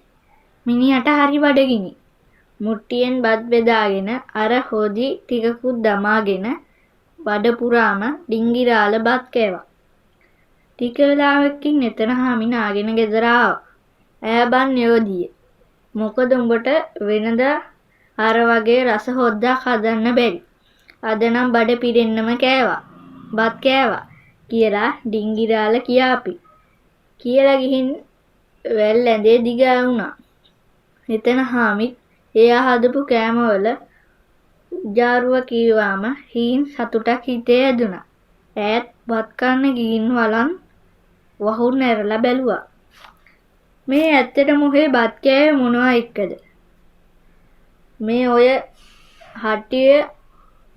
මිනිහට හරි බඩගිනි. මුට්ටියෙන් බත් බෙදාගෙන අර හොදි ටිකකුත් දමාගෙන බඩ පුරාම ඩිංගිරාල බත් කෑවා. ටික වෙලාවකින් එතන හාමි නාගෙන ගෙදර ආවා. ඈ බන් යෝධියේ. මොකද උඹට වෙනද අර වගේ රස හොද්දක් හදන්න බැරි. අද නම් බඩ පිරෙන්නම කෑවා. බත් කෑවා කියලා ඩිංගිරාල කියාපි. කියලා ගිහින් වැල් ඇඳේ දිගා වුණා. එතන හාමිත් එයා හදපු කෑමවල උජාරුව කීවාම හීන් සතුටක් හිතේ ඇදුණා. ඈත් බත් කන්න ගිහින් වලන් වහුන් නැරලා බැලුවා. මේ ඇත්තටම ඔහේ බත් කෑවේ මොනවා එක්කද? මේ ඔය හටිය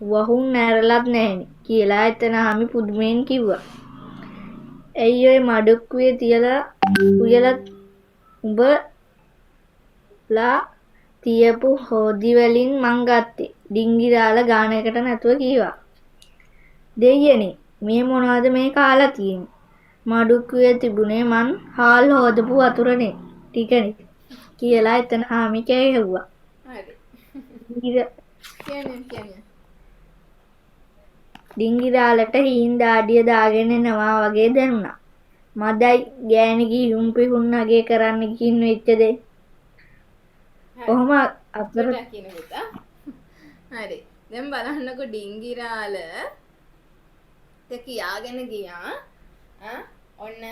වහුන් නැරලත් නැහෙනි කියලා එතන හාමි පුදුමයෙන් කිව්වා. ඇයි ඔය මඩුක්කුවේ තියලා උයලා උඹලා තියපු හොදි වලින් මං ගත්තේ. ඩිංගිරාල ගානකට නැතුව කීවා. දෙයියනේ මේ මොනවද මේ කාලා තියෙන්නේ? මඩුක්කුවේ තිබුණේ මං හාල් හොදපු වතුරනේ ටිකනේ කියලා එතන හාමි කෑහෙව්වා. හරි. ඩිංගිර- කියන්නේ. ඩිංගිරාලට හීන් දාඩිය දාගෙන එනවා වගේ දැනුණා. මදයි ගෑණි ගිහුම් පිහුම් නගේ කරන්න ගිහින් වෙච්ච දේ. කොහොම අතර පුතා කියන පුතා. හරි. දැන් බලන්නකො ඩිංගිරාල කියාගෙන ගියා. ඔන්න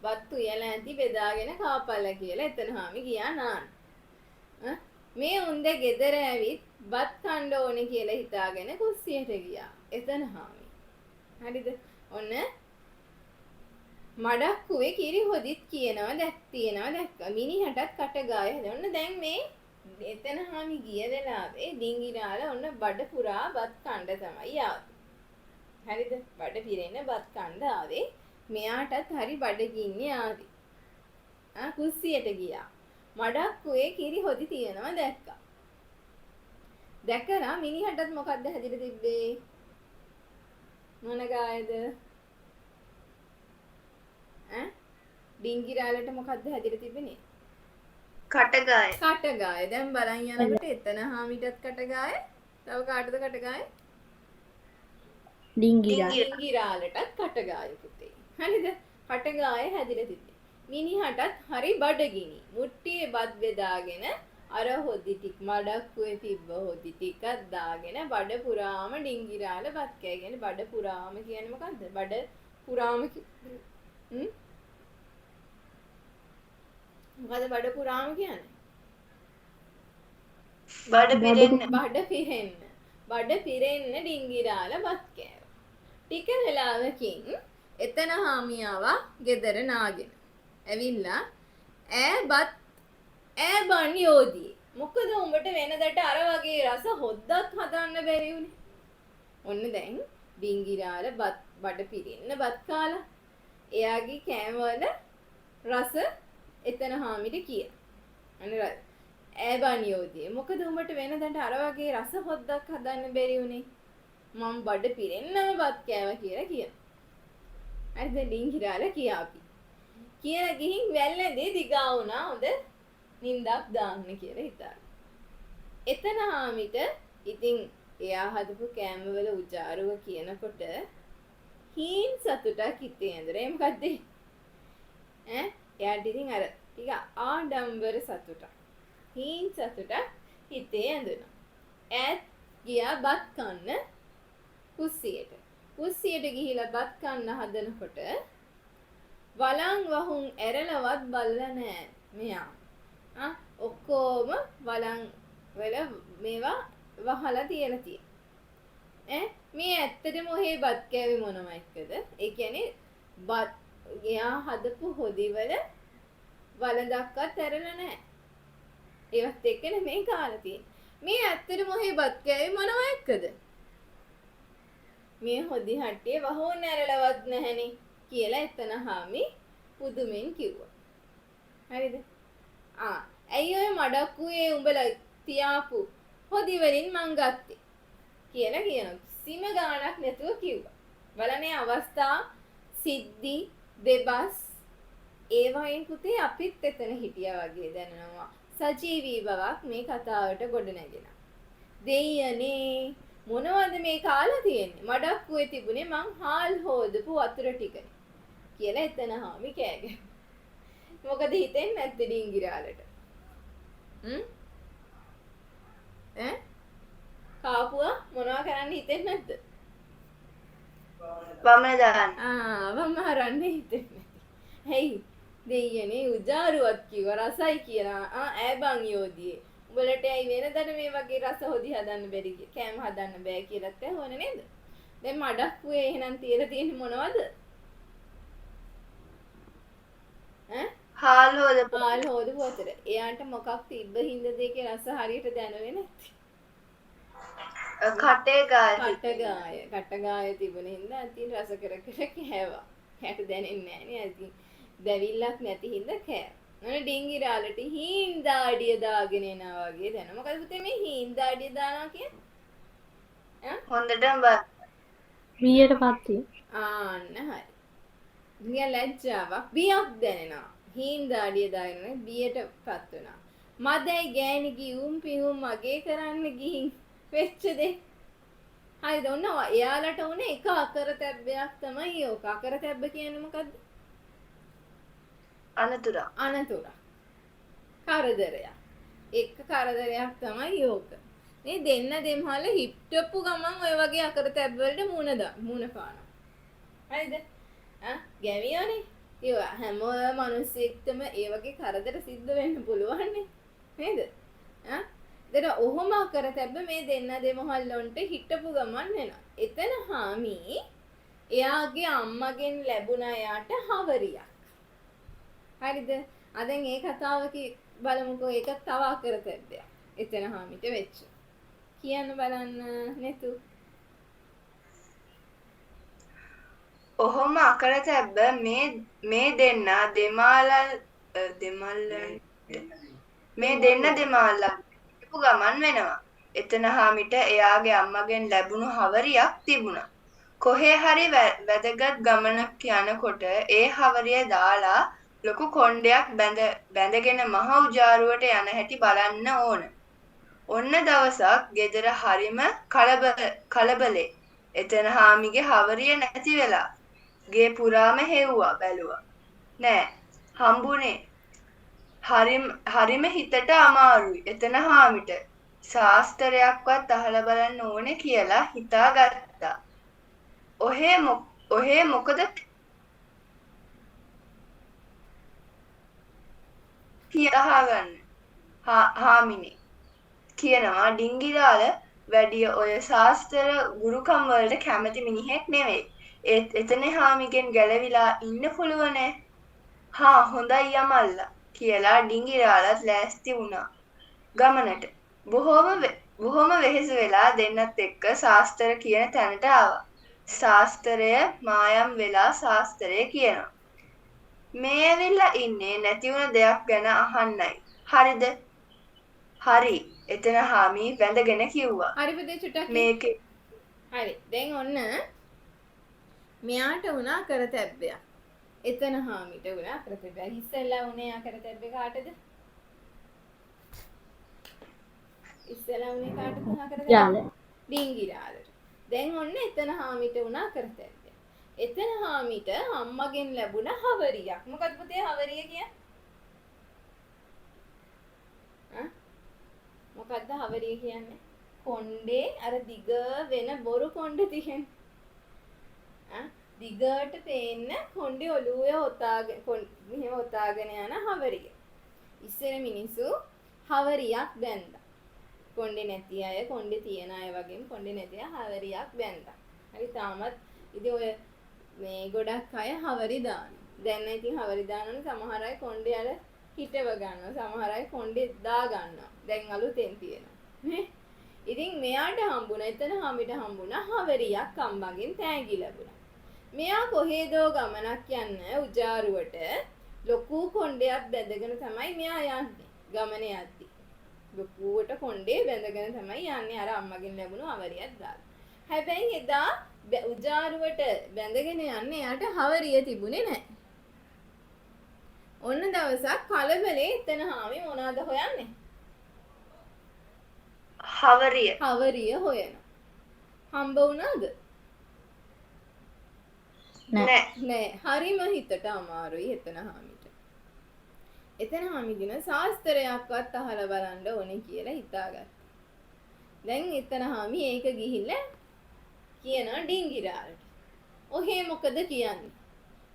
බත් උයලා ඇති බෙදාගෙන කාපල්ල කියලා එතන හාමි ගියා නාන්න. මේ උන්ද ගෙදර ඇවිත් බත් කන්න ඕනේ කියලා හිතාගෙන කුස්සියට ගියා. එතන හාමි. හරිද? ඔන්න මඩක්කුවේ කිරි හොදිත් කියනවා දැක්කා. මිනිහටත් කට ගාය. ඔන්න දැන් මේ එතන හාමි ගිය වෙලාවේ ඩිංගිරාල ඔන්න බඩ පුරා බත් කන්න තමයි ආවේ. හරිද? බඩ පිරෙන්න බත් කන්න ආවේ. මෙයාටත් හරි බඩගින්නේ ආවේ. කුස්සියට ගියා. මඩක්කුවේ කිරි හොදි තියෙනවා දැක්කා. දැකලා මිනිහටත් මොකද්ද හැදිලා තිබ්බේ? මොන ගායද? ඩිංගිරාලට මොකද්ද හැදිලා තිබෙන්නේ? කටගාය. කටගාය. දැන් බලන් යනකොට එතන හාමිටත් කටගාය. තව කාටද කටගාය? ඩිංගිරාලටත් කටගාය පුතේ. හරිද? කටගාය හැදිලා තිබ්බේ. මිනිහටත් හරි බඩගිනි. මුට්ටියේ බත් බෙදාගෙන අර හොදි ටික මඩක්කුවේ තිබ්බ හොදි ටිකක් දාගෙන බඩ පුරාම ඩිංගිරාල බත් කෑ. කියන්නේ බඩ පුරාම කියන්නේ මොකද්ද? බඩ පුරාම මොකද බඩ පුරාම කියන්නේ? බඩ පිරෙන්න. බඩ පිරෙන්න ඩිංගිරාල බත් කෑවා. ටික වෙලාවකින් එතන හාමියාවා ගෙදර නාගෙන. ඇවිල්ලා ඈ බන් යෝධියේ. මොකද උඹට වෙනදට අර වගේ රස හොද්දක් හදන්න බැරි වුනේ? ඔන්න දැන් ඩිංගිරාල බඩ පිරෙන්න බත් කාලා. එයාගේ කෑමවල රස එතන හාමිට කිය. අනේ ඈ බන් යෝධියේ. මොකද උඹට වෙනදට අර වගේ රස හොද්දක් හදන්න බැරි වුනේ? මම බඩ පිරෙන්නම බත් කෑවා කියලා කියනවා. හරිද? ඩිංගිරාල කියාපි. කියලා ගිහින් වැල්ලේ දිගා වුණා හොඳ නින්දක් දාන්න කියලා හිතාගෙන. එතන හාමිට ඉතින් එයා හදපු කෑමවල උජාරුව කියනකොට හීන් සතුටක් හිතේ ඇඳලා. ඒ මොකද්ද? එයාට ඉතින් අර ටික ආඩම්බර සතුටක්. හීන් සතුටක් හිතේ ඇඳුණා. ඈත් ගියා බත් කන්න කුස්සියට. කුස්සියට ගිහිලා බත් කන්න හදනකොට වලං වහුන් ඇරලවත් බල්ලා නෑ මෙයා. ඔක්කොම වලං වල මේවා වහලා තියලා තියෙනවා. මේ ඇත්තටම ඔහේ බත් කෑවේ මොනව එක්කද? ඒ කියන්නේ බත් එයා හදපු හොදිවල වලදක්වත් ඇරලා නැහැ. ඒවත් එක්ක නෙමෙයි කාලා තියෙන්නේ. මේ ඇත්තටම ඔහේ බත් කෑවේ මොනව එක්කද? මේ හොදි හට්ටිය වහෝන් ඇරලවත් නැහනේ කියලා එතන හාමි පුදුමෙන් කිව්වා. හරිද? ඇයි ඔය මඩක්කුවේ උඹලා තියාපු හොදි වලින් මං ගත්තේ කියලා කියනවා. සිම ගාණක් නැතුව කිව්වා. බලන්නේ අවස්ථා සිද්ධි දෙබස් ඒ වයින් පුතේ අපිත් එතන හිටියා වගේ දැනෙනවා. සජීවී බවක් මේ කතාවට ගොඩ නැගෙනවා. දෙයියනේ මොනවද මේ කාලා තියෙන්නේ? මඩක්කුවේ තිබුණේ මං හාල් හොදපු වතුර ටිකනේ කියලා එතන හාමි කෑගෑ. මොකද හිතෙන්නේ නැත්තේ ඩිංගිරාලට? කාපුවා මොනවා කරන්න හිතෙන්නේ නැද්ද? වම දාන්න. වම හරන්න හිතෙන්නේ නැති. හේයි දෙයියනේ උජාරුවක් කිව්ව රසයි කියලා. ඈ බං යෝධියේ. උඹලට ඇයි වෙනදට මේ වගේ රස හොදි හදන්න බැරි කෑම හදන්න බෑ කියලාත් ඇහුවනේ නේද? දැන් මඩක්කුවේ එහෙනම් තියලා තියෙන්නේ මොනවද? හාල් හොදපු වතුර. එයාට මොකක් තිබ්බ හින්දාද ඒකේ රස හරියට දැනුවේ නැත්තේ? කටගාය තිබුණ හින්දා අතින් රස කර කර කෑවා. හැට දැනෙන්නේ නැහැ නේ අතින්. දැවිල්ලක් නැති හින්දා කෑවා. මොන ඩිංගිරාලට හීන් දාඩිය දාගෙන එනවා වගේ දැන. මොකද පුතේ මේ හීන් දාඩිය දානවා කියන්නේ? හොඳටම බියටපත් වී. අන්න හරි. නිකන් ලැජ්ජාවක් බියක් දැනෙනවා. හීන් දාඩිය දාගෙන බියටපත් වෙනවා. මදයි ගෑණි ගියුම් පියුම් මගේ කරන්න ගිහින් වෙච්ච දේ. හරිද? ඔන්න එයාලට උනේ එක අකරතැබ්බයක් තමයි ඕක. අකරතැබ්බ කියන්නේ මොකද්ද? අනතුරක්. කරදරයක්. එක කරදරයක් තමයි ඕක. මේ දෙන්න දෙමහල හිටපු ගමන් ඔය වගේ අකරතැබ්බ වලට මුණ පානවා. හරිද? ගැමියෝනේ. ඒ හැම මිනිස්සෙක්ටම ඒ වගේ කරදර සිද්ධ වෙන්න පුළුවන් නේද? දැන් ඔහොම අකරතැබ්බ මේ දෙන්න දෙමහල් වලට හිටපු ගමන් වෙනවා. එතන හාමි එයාගේ අම්මගෙන් ලැබුණා යාට හවරියක්. හරිද? අදන් ඒ කතාව බලමුකෝ. ඒක තව අකරතැබ්බයක්. එතන හාමිට වෙච්ච. කියන්න බලන්න නේතු. ඔහොම අකරතැබ්බ මේ දෙන්න දෙමාල්ලා ගමන් වෙනවා. එතන හාමිට එයාගේ අම්මගෙන් ලැබුණු හවරියක් තිබුණා. කොහේ හරි වැදගත් ගමනක් යනකොට ඒ හවරිය දාලා ලොකු කොණ්ඩයක් බැඳගෙන මහ උජාරුවට යන හැටි බලන්න ඕන. ඔන්න දවසක් ගෙදර හරිම කලබලේ. එතන හාමිගේ හවරිය නැති වෙලා. ගේ පුරාම හෙව්වා බැලුවා. නෑ හම්බුනේ. හරිම හිතට අමාරුයි. එතන හාමිට ශාස්ත්‍රයක්වත් අහලා බලන්න ඕනේ කියලා හිතාගත්තා. ඔහේ මොකද කියහගන්න. හාමිනේ කියනවා ඩිංගිරාල වැඩිය ඔය ශාස්ත්‍ර ගුරුකම් වලට කැමති මිනිහෙක් නෙවෙයි. එතන හාමිගෙන් ගැලවිලා ඉන්න පුළුවනේ. හොඳයි යමල්ලා කියලා ඩිංගිරාලත් ලෑස්ති වුණා ගමනට. බොහොම වෙහෙස වෙලා දෙන්නත් එක්ක ශාස්ත්‍ර කියන තැනට ආවා. ශාස්ත්‍රය මායම් වෙලා ශාස්ත්‍රය කියනවා. මේ ඇවිල්ලා ඉන්නේ නැති වුණ දෙයක් ගැන අහන්නයි. හරිද? හරි. එතන හාමි වැඳගෙන කිව්වා. හරි පුතේ චුට්ටක් මේකේ හරි. දැන් ඔන්න මෙයාට වුණා කරතැබ්බයක්. එතන හාමිට වුණා කරතැබ්බයක්. ඉස්සෙල්ලා වුණේ කරතැබ්බේ කාටද? ඉස්සෙල්ලා වුණේ කාටද කරතැබ්බේ? ඩිංගිරාලට. දැන් ඔන්න එතන හාමිට වුණා කරතැබ්බයක්. එතන හාමිට අම්මගෙන් ලැබුණ හවරියක්. මොකක්ද පුතේ හවරිය කියන්නේ? මොකද්ද හවරිය කියන්නේ? කොණ්ඩේ අර දිග වෙන බොරු කොණ්ඩේ තියෙන. දිගට පේන්න කොණ්ඩේ ඔළුවේ ඔතාගෙන යන හවරිය. ඉස්සර මිනිස්සු හවරියක් බැන්දා. කොණ්ඩේ නැති අය, කොණ්ඩේ තියන අය වගේම කොණ්ඩේ නැති අය හවරියක් බැන්දා. හරි තාමත් ඉතින් ඔය මේ ගොඩක් අය හවරි දානවා. දැන් ඉතින් හවරි දානවනේ සමහර අය කොණ්ඩේ අර හිටව ගන්නවා. සමහර අය කොණ්ඩේ දා ගන්නවා. දැන් අලුතෙන් තියෙනවා. නේ? ඉතින් මෙයාට හම්බුණා එතන හාමිට හම්බුණා හවරියක් අම්මගෙන් තෑගි ලැබුණා. මෙයා කොහෙදෝ ගමනක් යන්න උජාරුවට ලොකු කොණ්ඩයක් බැඳගෙන තමයි මෙයා යන්නේ. ගමන යද්දි. ලොකුවට කොණ්ඩේ බැඳගෙන තමයි යන්නේ අර අම්මගෙන් ලැබුණු හවරියක් දාලා. හැබැයි එදා උජාරුවට බැඳගෙන යන්නේ එයාට හවරිය තිබුණේ නැහැ. ඔන්න දවසක් කලබලේ එතන හාමි මොනවද හොයන්නේ? හවරිය හොයනවා. හම්බ වුණාද? නෑ. හරිම හිතට අමාරුයි එතන හාමිට. එතන හාමිගෙන ශාස්ත්‍රයක්වත් අහලා බලන්න ඕනේ කියලා හිතාගත්තා. දැන් එතන හාමි ඒක ගිහිල්ලා කියනවා ඩිංගිරාලට. ඔහේ මොකද කියන්නේ?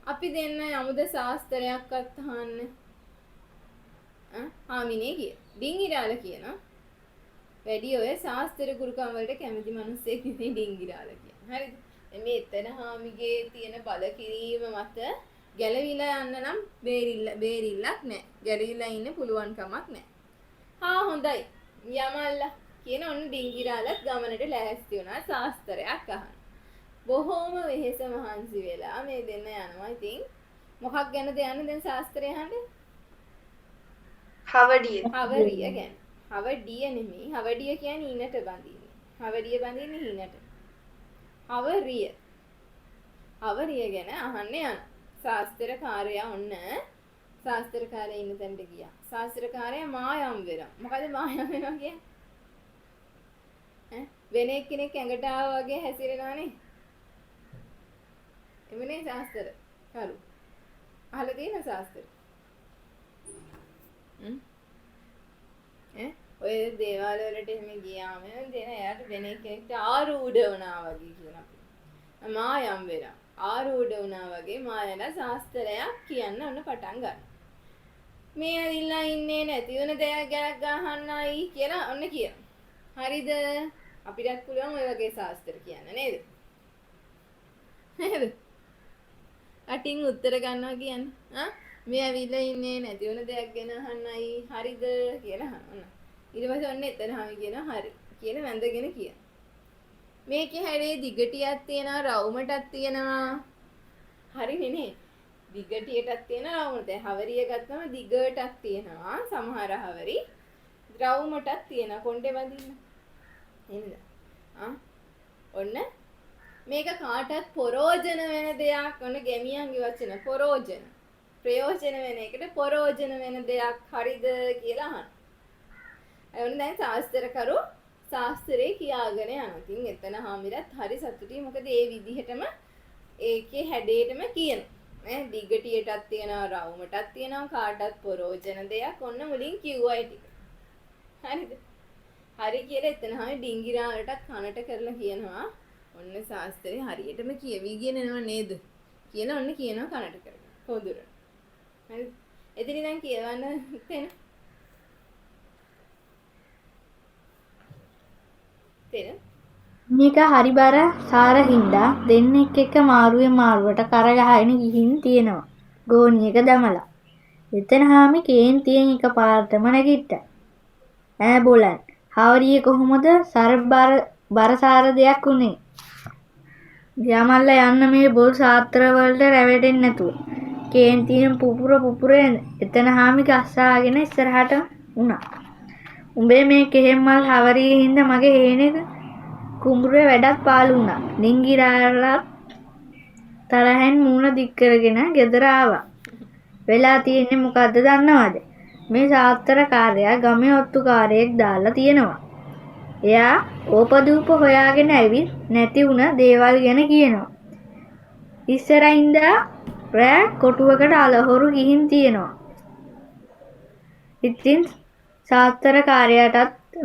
අපි දෙන්න යමුද ශාස්ත්‍රයක්වත් අහන්න? හාමිනේ කිය. ඩිංගිරාල කියනවා. වැඩි ඔය ශාස්ත්‍ර ගුරුකම් වලට කැමති මිනිස්සෙක් නෙමෙයි ඩිංගිරාල කියන්නේ. හරිද? මේ එතන හාමිගේ තියෙන බල කිරීම මත ගැලවිලා යන්න නම් බේරිල්ලක් නැහැ. ගැලවිලා ඉන්න පුළුවන් කමක් නැහැ. හොඳයි. යමල්ලා කියන ඔන්න ඩිංගිරාලත් ගමනට ලෑස්ති වුණා ශාස්ත්‍රයක් අහන්න. බොහෝම වෙහෙස මහන්සි වෙලා මේ දෙන්න යනවා. ඉතින් මොකක් ගැනද යන්නේ දැන් ශාස්ත්‍රය අහන්න? හවරිය ගැන. හවඩිය නෙමෙයි. හවඩිය කියන්නේ ඊනට බඳින්නේ. හවඩිය බඳින්නේ ඊනට. හවරිය ගැන අහන්න යන ශාස්ත්‍රකාරයා ඔන්න ශාස්ත්‍රකාරයා ඉන්න තැනට ගියා. ශාස්ත්‍රකාරයා මායම් වෙනවා. මොකද මායම් වෙනවා කියන්නේ? වෙන එක්කෙනෙක් ඇඟට ආවා වගේ හැසිරෙනවානේ. එමනේ ශාස්ත්‍ර කරු. අහලා තියෙන ශාස්ත්‍ර. ඔය දේවාල වලට එහෙම ගියාම දෙන එයාට වෙන කෙනෙක්ට ආරූඪ වුණා වගේ කියනවා. මායම් වෙලා ආරූඪ වුණා වගේ මායලා ශාස්ත්‍රයක් කියන්න ඔන්න පටන් ගන්නවා. මේ ඇවිල්ලා ඉන්නේ නැති වෙන දෙයක් ගැන ගහන්නයි කියලා ඔන්න කියනවා. හරිද? අපිටත් පුළුවන් ඔය වගේ ශාස්ත්‍ර කියන්න නේද? නේද? අටින් උත්තර ගන්නවා කියන්නේ. මේ ඇවිල්ලා ඉන්නේ නැති වෙන දෙයක් ගැන අහන්නයි හරිද කියලා අහනවා. ඊට පස්සේ ඔන්න එතන හාමි කියනවා හරි කියලා වැඳගෙන කියනවා. මේකේ හැරේ දිගටියක් තියෙනවා රවුමටක් තියෙනවා. හරිනේ නේ? දිගටියටක් තියෙනවා රවුමට. දැන් හවරිය ගත්තම දිගටක් තියෙනවා සමහර හවරි. රවුමටක් තියෙනවා කොණ්ඩේ බඳින්න. නේද? ඔන්න මේක කාටත් ප්‍රයෝජන වෙන දෙයක්. ඔන්න ගැමියන්ගේ වචන ප්‍රයෝජන. ප්‍රයෝජන වෙන එකට ප්‍රයෝජන වෙන දෙයක් හරිද කියලා අහනවා. එවන දැන් ශාස්ත්‍රකරු ශාස්ත්‍රේ කියාගෙන යනවා. ඉතින් එතන හාමිරත් හරි සතුටුයි. මොකද ඒ විදිහටම ඒකේ හැඩේටම කියනවා. දිගටියටක් තියෙනවා රවුමටක් තියෙනවා කාටත් ප්‍රයෝජන දෙයක් ඔන්න මුලින් කිව්වා ඒ ටික. හරිද? හරි කියලා එතන හාමි ඩිංගිරාලටත් කනට කරලා කියනවා. ඔන්න ශාස්ත්‍රේ හරියටම කියවිගෙන යනවා නේද? කියලා ඔන්න කියනවා කනට කරගෙන. පොදුරන. හරිද? එතන ඉඳන් කියවන්න තේන. මේක හරි බර සාර හින්දා දෙන්නෙක් එක්ක මාරුවට කරගහගෙන ගිහින් තියෙනවා. ගෝණියක දමලා. එතන හාමි කේන්තියෙන් එකපාරටම නැගිට්ටා. බෝලන්. හවරියේ කොහොමද බරසාර දෙයක් උනේ? යමල්ලා යන්න මේ බොල් සාත්‍ර වලට රැවටෙන්නේ නැතුව. කේන්තියෙන් පුපුරෙන් එතන හාමි ගස්සාගෙන ඉස්සරහට වුණා. උඹේ මේ කෙහෙම්මල් හවරියේ හින්දා මගේ හේනෙක කුඹුරේ වැඩක් පාළු වුණා. ඩිංගිරාලත් තරහෙන් මූණ දික් කරගෙන ගෙදර ආවා. වෙලා තියෙන්නේ මොකද්ද දන්නවද? මේ ශාස්ත්‍රකාරයා ගමේ ඔත්තුකාරයෙක් දාලා තියෙනවා. එයා ඕපදූප හොයාගෙන ඇවිත් නැති වුණ දේවල් ගැන කියනවා. ඉස්සරින්දා රෑ කොටුවකට අලහොරු ගිහින් තියෙනවා. ඉතින් ශාස්ත්‍රකාරයාටත්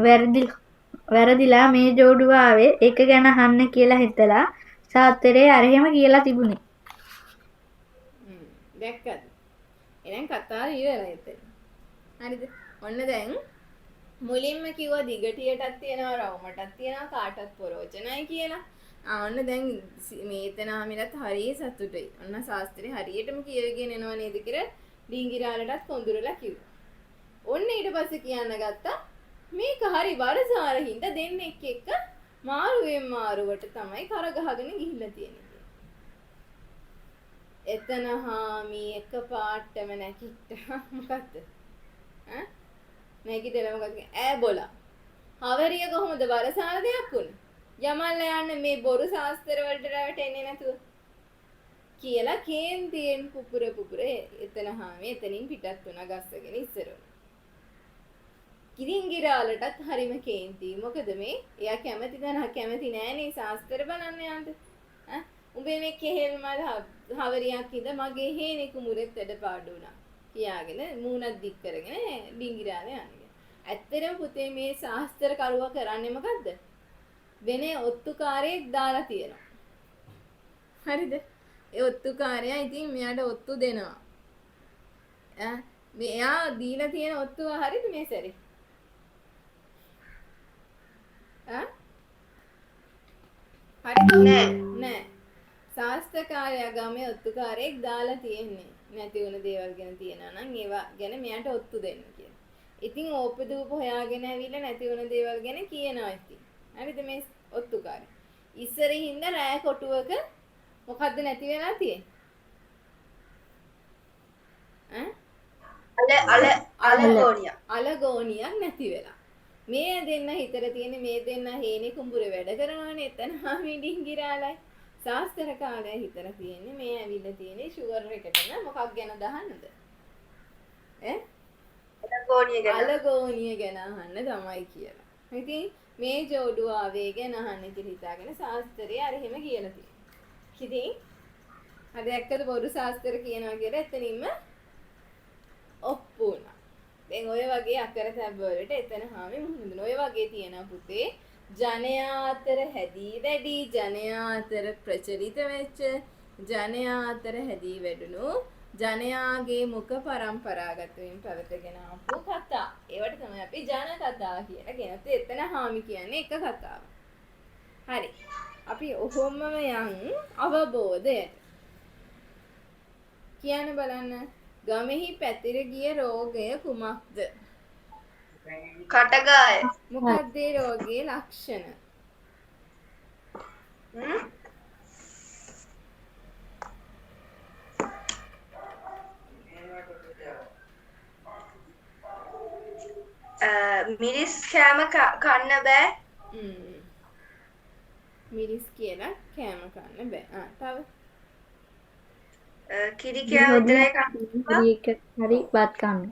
වැරදිලා මේ ජෝඩුව ආවේ ඒක ගැන අහන්න කියලා හිතලා සාත්තරේ අර එහෙම කියලා තිබුණේ. දැක්කද? එහෙනම් කතාව ඉවරයි එතන. හරිද? ඔන්න දැන් මුලින්ම කිව්වා දිගටියටත් තියෙනවා රවුමටත් තියෙනවා කාටත් ප්‍රයෝජනයි කියලා. ඔන්න දැන් මේතන ආමිලත් හරිය සතුටුයි. ඔන්න ශාස්ත්‍රේ හරියටම කියවගෙන එනවා නේද කියලා ඩිංගිරාලටත් කොඳුරලා කිව්වා. ඔන්න ඊට පස්සේ කියන්න ගත්තා මේක හරි වරසාරින්ද දෙන්නෙක් එක්ක මාරුවෙන් මාරුවට තමයි කරගහගෙන ගිහිල්ලා තියෙන්නේ. එතන හාමි එක පාටම නැකිට්ටා මොකද්ද? ඈ නැගිටලා මොකද ඈ බොලා. හවරිය කොහොමද වරසාර දෙයක් උනේ? යමල්ල යන්නේ මේ බොරු ශාස්ත්‍ර වලට රැවටෙන්නේ නැතුව කියලා කේන්තියෙන් පුපුර එතන හාමි එතනින් පිටත් වුණා ගස්සගෙන ඉස්සරහට. කිරින්ගිරාලටත් හරිම කේන්ති. මොකද මේ එයා කැමති නෑනේ ශාස්ත්‍ර බලන්න යන්න. ඈ උඹේ මේ කෙහෙල් මල් හවරියක් ඉඳ මගේ හේනේ කුමුරෙත් වැඩ පාඩු වුණා. කියාගෙන මූණක් දික් කරගෙන ඩිංගිරාලේ යන්නේ. ඇත්තටම පුතේ මේ ශාස්ත්‍ර කරුවා කරන්නේ මොකද්ද? වෙනේ ඔත්තුකාරයෙක් දාලා තියෙනවා. හරිද? ඒ ඔත්තුකාරයා ඉතින් මෙයාට ඔත්තු දෙනවා. මෙයා දීලා තියෙන ඔත්තුව හරිද මේ සැරේ? හරිද? නෑ. ශාස්ත්‍රකාරයා ගමේ ඔත්තුකාරයෙක් දාලා තියෙන්නේ. නැති වුණ දේවල් ගැන තියනවා නම් ඒවා ගැන මෙයාට ඔත්තු දෙන්න කියලා. ඉතින් ඕපදූප හොයාගෙන ඇවිල්ලා නැති වුණ දේවල් ගැන කියනවා ඉතින්. හරිද මේ ඔත්තුකාරයා? ඉස්සරින්ද රෑ කොටුවක මොකද්ද නැති වෙලා තියෙන්නේ? අලගෝනියක් නැති වෙලා. මේ දෙන්න හිතර තියෙන මේ දෙන්න හේනේ කුඹුරේ වැඩ කරනවනේ එතන හාමි ඩිංගිරාලයි. ශාස්ත්‍ර කාලය හිතර තියෙන්නේ මේ ඇවිල්ලා තියෙන්නේ ෂුගර් එකටම මොකක් ගැන දහන්නද? අලගෝනිය ගැන අහන්න තමයි කියලා. ඉතින් මේ ජෝඩුව ආවේ ගැන අහන්න කියලා හිතාගෙන ශාස්ත්‍රයේ අර එහෙම කියලා තියෙනවා. ඉතින් අද එක්කද බොරු ශාස්ත්‍ර කියනවා කියලා එතනින්ම ඔප්පු වුණා. දැන් ඔය වගේ අකරතැබ්බ වලට එතන හාමි මුහුණ ඔය වගේ තියෙනවා පුතේ. ජනයා අතර හැදී වැඩි, ජනයා අතර ප්‍රචලිත වෙච්ච, ජනයා අතර හැදී වැඩුණු, ජනයාගේ මුඛ පරම්පරාගතයෙන් පැවතගෙන ආපු කතා. ඒවට තමයි අපි ජන කතා කියලා කියනවා. එතන හාමි කියන්නේ එක කතාවක්. හරි. අපි ඔහොමම යන් අවබෝධයට. කියන්න බලන්න. ගමෙහි පැතිර ගිය රෝගය කුමක්ද? කටගාය. මොකක්ද ඒ රෝගයේ ලක්ෂණ? මිරිස් කෑම කන්න බෑ. මිරිස් කියලා කෑම කන්න බෑ. තව කිරි කෑම විතරයි හරි බත් කන්න.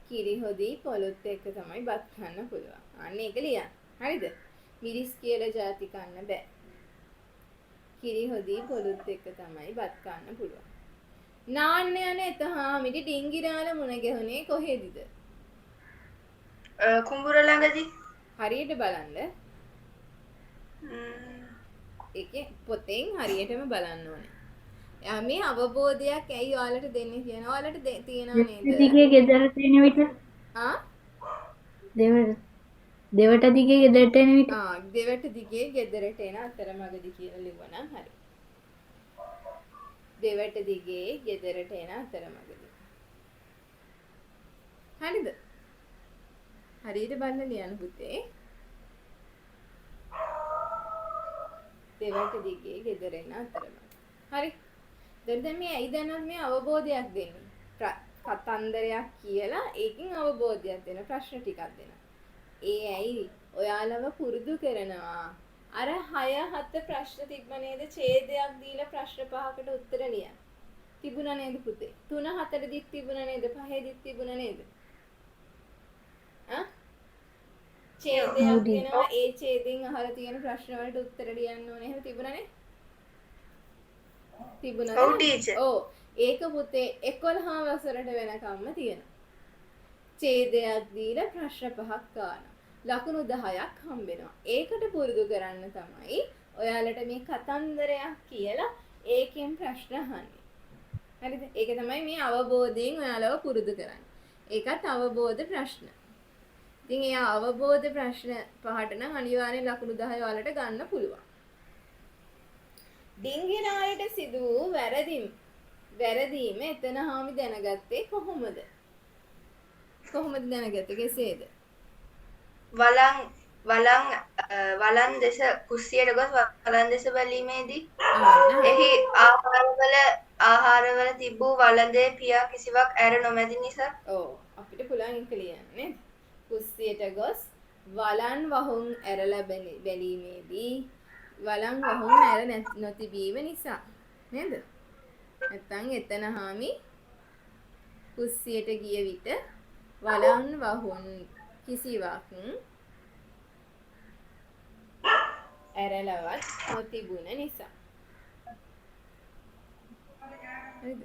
කිරි හොදි පොළොත් එක්ක තමයි බත් කන්න පුළුවන්. අන්න ඒක ලියන්න. හරිද? මිරිස් කියලා ಜಾති කන්න බෑ. කිරි හොදි පොළොත් එක්ක තමයි බත් කන්න පුළුවන්. නාන්න යන එතහාමිට ඩිංගිරාල මුණ ගැහුනේ කොහෙදද? කුඹුර ළඟදී. හරියට බලන්න. ඒකේ පොතෙන් හරියටම බලන්න ඕනේ. මේ අවබෝධයක් ඇයි ඔයාලට දෙන්නේ කියන ඔයාලට තියෙනව නේද? දිගේ ගෙදරට එන විට දෙවට දිගේ ගෙදරට එන විට දෙවට දිගේ ගෙදරට එන අතරමඟදී කියලා ලිව්වනම් හරි. දෙවට දිගේ ගෙදරට එන අතරමඟදී. හරිද? හරියට බලන්න ලියන්න පුතේ. දෙවට දිගේ ගෙදර එන අතරමඟ. හරි. දැන් මේ ඇයි දැනවත් මේ අවබෝධයක් දෙන්නේ? කතන්දරයක් කියලා ඒකෙන් අවබෝධයක් දෙන ප්‍රශ්න ටිකක් දෙනවා. ඒ ඇයි ඔයාලව පුරුදු කරනවා. අර 6-7 ප්‍රශ්න තිබ්බ නේද? ඡේදයක් දීලා ප්‍රශ්න 5කට උත්තර ලියන්න. තිබුණා නේද පුතේ? 3-4 දික් තිබුණා නේද? 5 දික් තිබුණා නේද? ඡේදයක් දෙනවා. ඒ ඡේදෙන් අහලා තියෙන ප්‍රශ්න වලට උත්තර ලියන්න ඕනේ. එහෙම තිබුණානේ? තිබුණා. ඔව්. ඒක පුතේ 11 වසරට වෙනකම්ම තියෙනවා. ඡේදයක් දීලා ප්‍රශ්න 5ක් ගන්නවා. ලකුණු 10ක් හම්බ වෙනවා. ඒකට පුරුදු කරන්න තමයි ඔයාලට මේ කතන්දරයක් කියලා ඒකෙන් ප්‍රශ්න අහන්නේ. හරිද? ඒක තමයි මේ අවබෝධයෙන් ඔයාලව පුරුදු කරන්නේ. ඒකත් අවබෝධ ප්‍රශ්න. ඉතින් ඒ අවබෝධ ප්‍රශ්න පහට නම් අනිවාර්යෙන් ලකුණු 10 ඔයාලට ගන්න පුළුවන්. ඩිංගිරායට සිදු වූ වැරදීම එතන හාමි දැනගත්තේ කොහොමද? කොහොමද දැනගත්තේ? කෙසේද? වලන් දෙස කුස්සියට ගොස් වලන් දෙස බැලීමේදී ආන්න. එහි ආහාරවල තිබූ වළඳේ පියා කිසිවක් ඇර නොමැති නිසා ඔව් අපිට පුළුවන් ඒක ලියන්න නේද? කුස්සියට ගොස් වලන් වහුන් ඇරලා බැලීමේදී වලන් වහුන් ඇර නොතිබීම නිසා නේද? නැත්තම් එතන හාමි කුස්සියට ගිය විට වලන් වහුන් කිසිවක් ඇරලවත් නොතිබුණ නිසා. හරිද?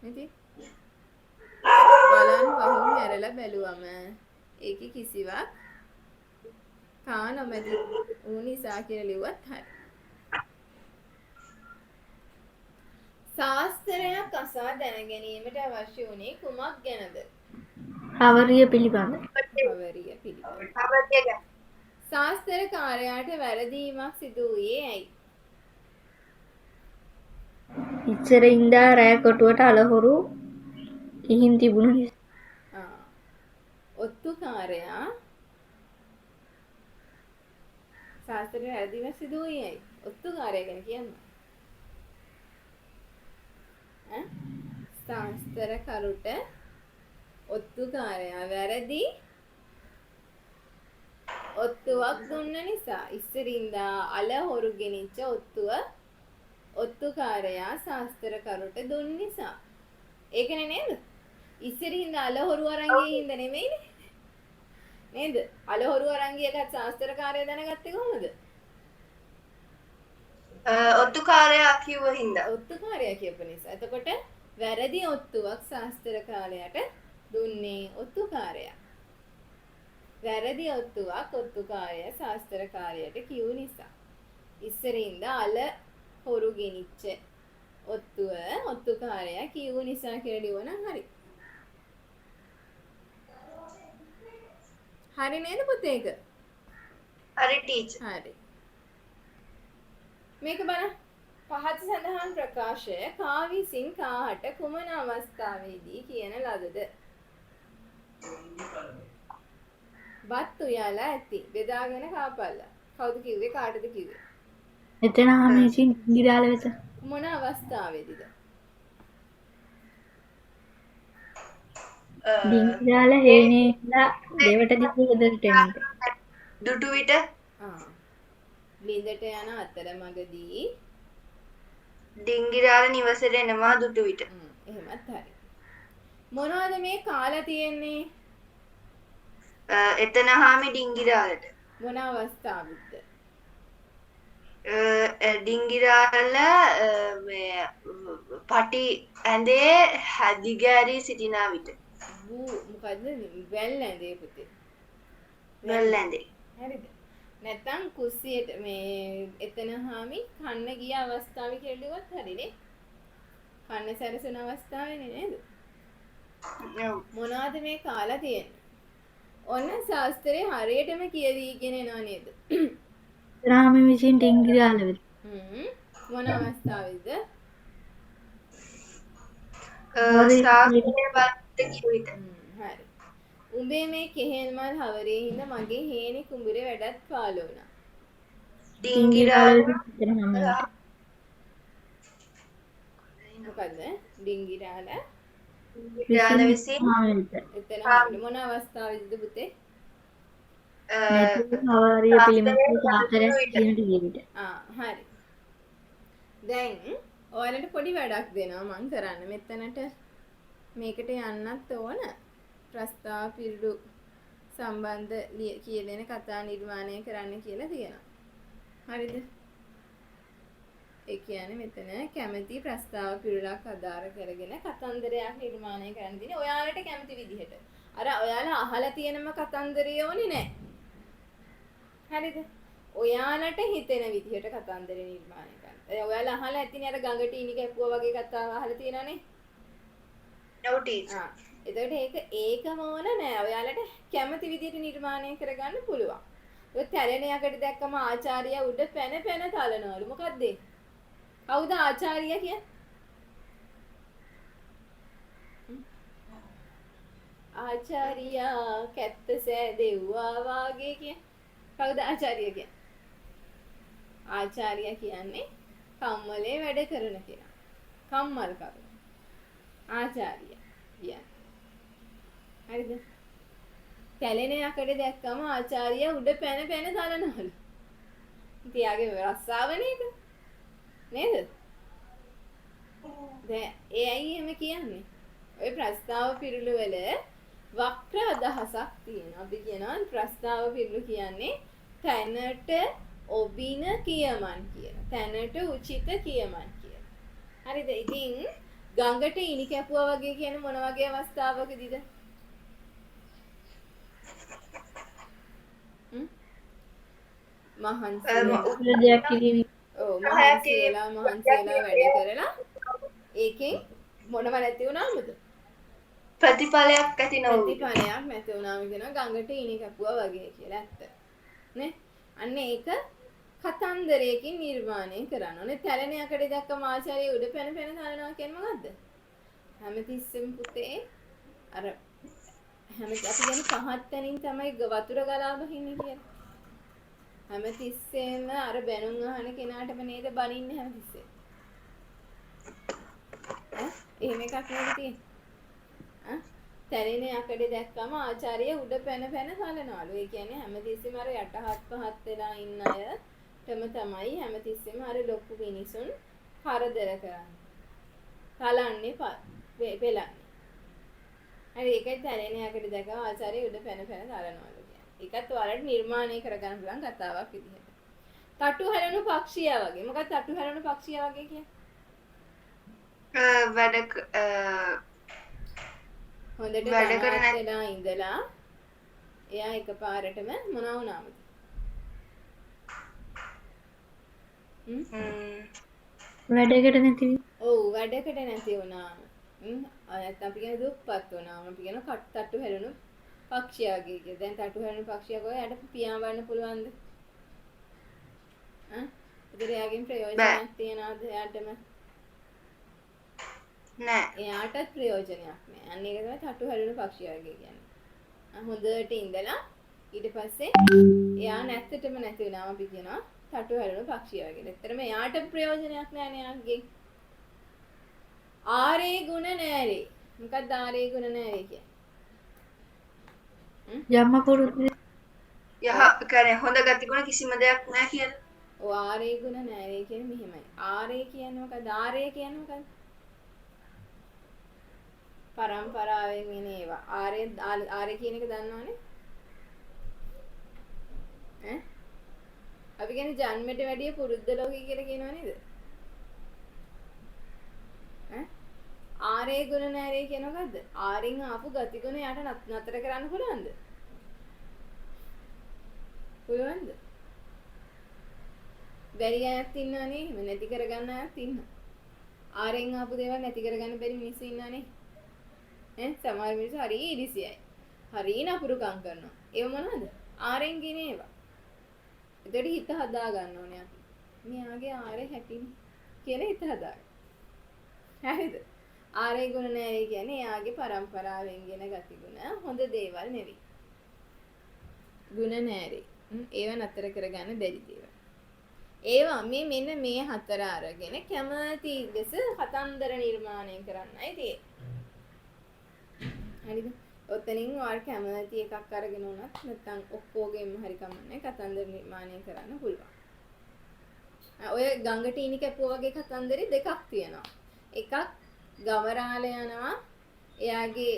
නැති? වලන් වහුන් ඇරලා බැලුවම ඒකේ කිසිවක් කා නොමැති වූ නිසා කියලා ලිව්වත් හරි. ශාස්ත්‍රයක් අසා දැන ගැනීමට අවශ්‍ය වුණේ කුමක් ගැනද? අවරිය පිළිබඳ. අවරිය පිළිබඳ. ශාස්ත්‍ර කාර්යයට වැරදීමක් සිදු වූයේ ඇයි? ඉස්සර ඉඳා රෑ කොටුවට අලහොරු ගිහින් තිබුණ නිසා. ඔත්තුකාරයා ශාස්ත්‍රයට වැරදීමක් සිදු වූයේ ඇයි? ඔත්තුකාරයා ගැන කියන්න. ශාස්ත්‍ර කරුට ඔත්තුකාරයා වැරදි ඔත්තුවක් දුන්න නිසා ඉස්සරින්දා අල හොරු ගෙනිච්ච ඔත්තුකාරයා ශාස්ත්‍ර කරුට දුන්න නිසා. ඒකනේ නේද? ඉස්සරින්දා අල හොරු අරන් ගියේ හින්දා නෙමෙයිනේ. නේද? අල හොරු අරන් ගියකත් ශාස්ත්‍රකාරයා දැනගත්තේ කොහොමද? ඔත්තුකාරයා කිව්ව හින්දා. ඔත්තුකාරයා කියපු නිසා. එතකොට වැරදි ඔත්තුවක් ශාස්ත්‍රකාරයාට දුන්නේ ඔත්තුකාරයා. වැරදි ඔත්තුවක් ඔත්තුකාරයා ශාස්ත්‍රකාරයාට කිව් නිසා. ඉස්සරින්ද අල හොරු ගෙනිච්ච ඔත්තුව ඔත්තුකාරයා කිව් නිසා කියලා ලියවනම් හරි. හරි නේද පුතේ ඒක? හරි ටීචර්. හරි. මේක බලන්න. පහත සඳහන් ප්‍රකාශය කා විසින් කාහට කුමන අවස්ථාවේදී කියන ලදද? බත් උයාලා ඇති. බෙදාගෙන කාපල්ලා. කවුද කිව්වේ? කාටද කිව්වේ? එතන ආමේසින් ගිරාල වෙත. මොන අවස්ථාවේදීද? ගිරාල හේනේලා දෙවට දිගු ගෙදරට එන්න. දුටු විට ලිඳට යන අතරමඟදී ඩිංගිරාල නිවසට එනවා දුටු විට. එහෙමත් හරි. මොනවද මේ කාලා තියෙන්නේ? එතන හාමි ඩිංගිරාලට. මොන අවස්ථාවකද? ඩිංගිරාල පටි ඇඳේ දිගෑරී සිටිනා විට. මොකද්ද? වැල් ඇඳේ පුතේ. වැල් ඇඳේ. හරිද? නැත්තම් කුස්සියට මේ එතන හාමි කන්න ගිය අවස්ථාවේ කියලා ලිව්වත් හරිනේ. කන්න සැරසෙන අවස්ථාවේනේ නේද? මොනවද මේ කාලා තියෙන්නේ? ඔන්න ශාස්ත්‍රයේ හරියටම කියදීගෙන එනවා නේද? රාම විසින් ඩිංගිරාල වෙත. මොන අවස්ථාවේද? ශාස්ත්‍රයේ බලට කිව් විට. හරි. උඹේ මේ කෙහෙල් මල් හවරේ හිඳ මගේ හේනේ කුඹුරේ වැඩත් පාළු වුණා. ඩිංගිරාල මොකද්ද? ඩිංගිරාල විසින් එතන මොන අවස්ථාවේද පුතේ? අවරිය පිළිබඳව සාතරයක් කියනට ගිය විට. හරි. දැන් ඔයාලට පොඩි වැඩක් දෙනවා මම කරන්න. මෙතනට මේකට යන්නත් ඕන. ප්‍රස්තාව පිරුඩු සම්බන්ධ කියන කතා නිර්මාණය කරන්න කියලා තියෙනවා. හරිද? ඒ කියන්නේ මෙතන කැමැති ප්‍රස්තාව පිරුඩක් ආධාර කරගෙන කතන්දරයක් නිර්මාණය කරන්න තියෙන්නේ ඔයාලට කැමති විදිහට. අර ඔයාලා අහලා තියෙනම කතන්දරය ඕනේ නැහැ. හරිද? ඔයාලට හිතෙන විදිහට කතන්දරේ නිර්මාණය කරන්න. ඔයාලා අහලා ඇතිනේ අර ගඟට ඉනි කැපුවා වගේ කතාව අහලා තියෙනනේ. No teacher. එතකොට ඒකම ඕන නෑ. ඔයාලට කැමති විදිහට නිර්මාණය කරගන්න පුළුවන්. ඔය තැලෙනයකට දැක්කම ආචාර්යයා උඩ පැන පැන තලනවලු. මොකද්ද ඒ? කවුද ආචාර්යයා කියන්නේ? ආචාර්යයා කැත්ත සෑදෙව්වා වාගේ කියන්නේ. කවුද ආචාර්යයා කියන්නේ? ආචාර්යයා කියන්නේ කම්මලේ වැඩ කරන කෙනා. කම්මල් කරු. ආචාර්යයා කියන්නේ. හරිද? කැලෙන යකඩ දැක්කම ආචාර්යයා උඩ පැන පැන තලනවලු. ඉතින් යාගේ රස්සාව නේද? නේද? දැන් ඒ ඇයි එහෙම කියන්නේ? ඔය ප්‍රස්තාව පිරුළු වල වක්‍ර අදහසක් තියෙනවා. අපි කියනවා ප්‍රස්තාව පිරුළු කියන්නේ තැනට ඔබින කියමන් කියලා. තැනට උචිත කියමන් කියලා. හරිද? ඉතින් ගඟට ඉනි කැපුවා වගේ කියන්නේ මොන වගේ අවස්ථාවකදීද? දෙයක් කිරීම. මහන්සියලා වැඩ කරලා ඒකෙන් මොනව නැති වුණාමද? ප්‍රතිඵලයක් ඇති නොවුන. ප්‍රතිඵලයක් නැති වුණාම කියනවා ගඟට ඉනි කැපුවා වගේ කියලා. ඇත්ත. නේ? අන්න ඒක කතන්දරයකින් නිර්මාණය කරන්න ඕනේ. තැලෙන යකඩ දැක්කම ආචාර්ය උඩ පැන පැන තලනවා කියන්නේ මොකද්ද? හැමතිස්සෙම පුතේ අර අපි කියන්නේ පහත් තැනින් තමයි වතුර ගලා බහින්නේ කියලා. හැමතිස්සෙම අර බැනුම් අහන කෙනාටම නේද බනින්නේ හැමතිස්සෙම. එහෙම එකක් නේද තියෙන්නේ. තැලෙන යකඩ දැක්කම ආචාර්ය උඩ පැන පැන තලනවලු. ඒ කියන්නේ හැමතිස්සෙම අර යටහත් පහත් වෙලා ඉන්න අයටම තමයි හැමතිස්සෙම අර ලොකු මිනිසුන් කරදර කරන්නේ. තලන්නේ පෙලන්නේ. හරි ඒකයි තැලෙන යකඩ දැක්කම ආචාර්ය උඩ පැන පැන තලනවලු කියන්නේ. ඒකත් ඔයාලට නිර්මාණය කරගන්න පුළුවන් කතාවක් විදිහට. තටු හැරෙනු පක්ෂියා වගේ. මොකක්ද තටු හැරෙනු පක්ෂියා වගේ කියන්නේ? හොඳට වැඩ කරලා ඉඳලා එයා එකපාරටම මොනවා වුණාමද? වැඩකට නැති. ඔව් වැඩකට නැති වුණාම. නැත්නම් අපි කියන දුප්පත් වුණාම අපි කියන තට්ටු හැරෙනු පක්ෂියාගේ කිය. දැන් තට්ටු හැරෙනු පක්ෂියා කොහේ යට පියාඹන්න පුළුවන්ද? ඒතර එයාගෙන් ප්‍රයෝජනයක් තියනවද එයාටම? නෑ. එයාටත් ප්‍රයෝජනයක් නෑ. අන්න ඒක තමයි තට්ටු හැරෙනු පක්ෂියාගේ කියන්නේ. හොඳට ඉඳලා ඊට පස්සේ එයා නැත්තටම නැති වෙනාම අපි කියනවා තට්ටු හැරෙනු පක්ෂියා කියලා. ඇත්තටම එයාට ප්‍රයෝජනයක් නෑනේ එයාගේ. ආරේ ගුණ නෑරේ. මොකක්ද ආරේ ගුණ නෑරේ කියන්නේ? යම්ම පුරුදු කියන්නේ හොඳ ගති ගුණ කිසිම දෙයක් නෑ කියලා. ඔව් ආරේ ගුණ නෑරේ කියන්නේ මෙහෙමයි. ආරේ කියන්නේ මොකක්ද? ආරේ කියන්නේ මොකක්ද? පරම්පරාවෙන් එන ඒවා. ආරේ කියන එක දන්නවනේ? අපි කියන්නේ ජන්මෙට වැඩිය පුරුද්ද ලෝකී කියලා කියනවා නේද? ආරේ ගුණ නෑරේ කියන මොකද්ද? ආරෙන් ආපු ගති ගුණ යට නතර කරන්න පුළුවන්ද? පුළුවන්ද? බැරි අයත් ඉන්නවනේ. එහෙම නැති කරගන්න අයත් ඉන්නවා. ආරෙන් ආපු දේවල් නැති කරගන්න බැරි මිනිස්සු ඉන්නවනේ. සමහර මිනිස්සු හරි ඉරිසියයි. හරි නපුරුකම් කරනවා. ඒව මොනවද? ආරෙන් ගින ඒවා. එතකොට හිත හදා ගන්න ඕනේ අපි. මෙයාගේ ආරේ හැටිනේ කියලා හිත හදාගන්න. හරිද? ආරේ ගුණ නෑ කියන්නේ එයාගේ පරම්පරාවෙන් ගෙන ගති ගුණ හොඳ දේවල් නෙවෙයි. ගුණ නෑරේ. ඒව නතර කරගන්න බැරි දේවල්. ඒවා මෙන්න මේ හතර අරගෙන කැමති ලෙස කතන්දර නිර්මාණය කරන්නයි තියෙන්නේ. හරිද? ඔතනින් ඔයාලා කැමති එකක් අරගෙන උනත් නැත්නම් ඔක්කොගෙම හරි කමන්නේ කතන්දර නිර්මාණය කරන්න පුළුවන්. ඔය ගඟට ඉනි කැපුවා වගේ කතන්දරේ දෙකක් තියෙනවා. එකක් ගවරාල යනවා එයාගේ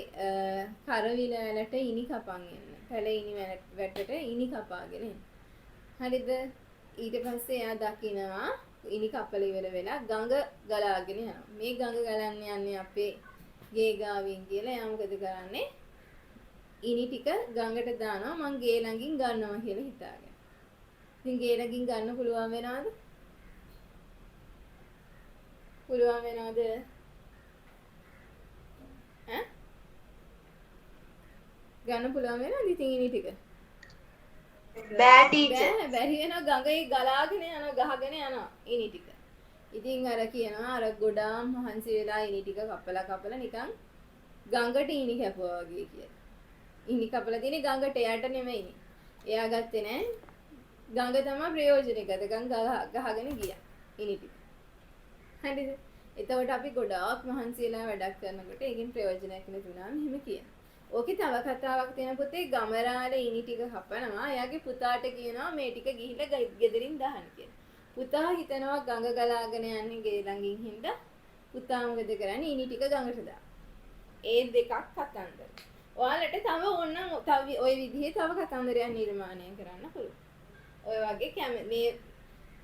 කරවිලවලට ඉනි කපන් එන්න. පැල ඉනි වැටට ඉනි කපාගෙන එන්න. හරිද? ඊට පස්සේ එයා දකිනවා ඉනි කපල ඉවර වෙලා ගඟ ගලාගෙන යනවා. මේ ගඟ ගලන්න යන්නේ අපේ ගේ ගාවින් කියලා එයා මොකද කරන්නේ? ඉනි ටික ගඟට දානවා මං ගේ ළඟින් ගන්නවා කියලා හිතාගෙන. ඉතින් ගේ ළඟින් ගන්න පුළුවන් වෙනවද? පුළුවන් වෙනවද? ඈ? ගන්න පුළුවන් වෙනවද ඉතින් ඉනි ටික? බෑ ටීචර්. බෑ බැරි වෙනවා ගඟේ ගලාගෙන යනවා ගහගෙන යනවා ඉනි ටික. ඉතින් අර කියනවා අර ගොඩාක් මහන්සි වෙලා ඉනි ටික කපලා නිකන් ගඟට ඉනි කැපුවා වගේ කියලා. ඉනි කපලා තියෙන්නේ ගඟට යට නෙමෙයිනේ. එයා ගත්තේ නෑ. ගඟ තමයි ප්‍රයෝජනෙ ගත. ගහගෙන ගියා ඉනි ටික. හරිද? එතකොට අපි ගොඩාක් මහන්සි වෙලා වැඩක් කරනකොට ඒකෙන් ප්‍රයෝජනයක් නැතුණාම එහෙම කියනවා. ඕකේ තව කතාවක් තියෙන පුතේ ගමරාලේ ඉනි ටික කපනවා. එයාගේ පුතාට කියනවා මේ ටික ගිහිල්ලා ගෙදරින් දාන්න කියලා. පුතා හිතනවා ගඟ ගලාගෙන යන්නේ ගේ ළඟින් හින්දා පුතා මොකද කරන්නේ ඉනි ටික ගඟට දානවා. ඒ දෙකක් කතන්දර. ඔයාලට තව ඕනනම් තව ওই විදිහේ තව කතන්දරයක් නිර්මාණය කරන්න පුළුවන්. ඔය වගේ මේ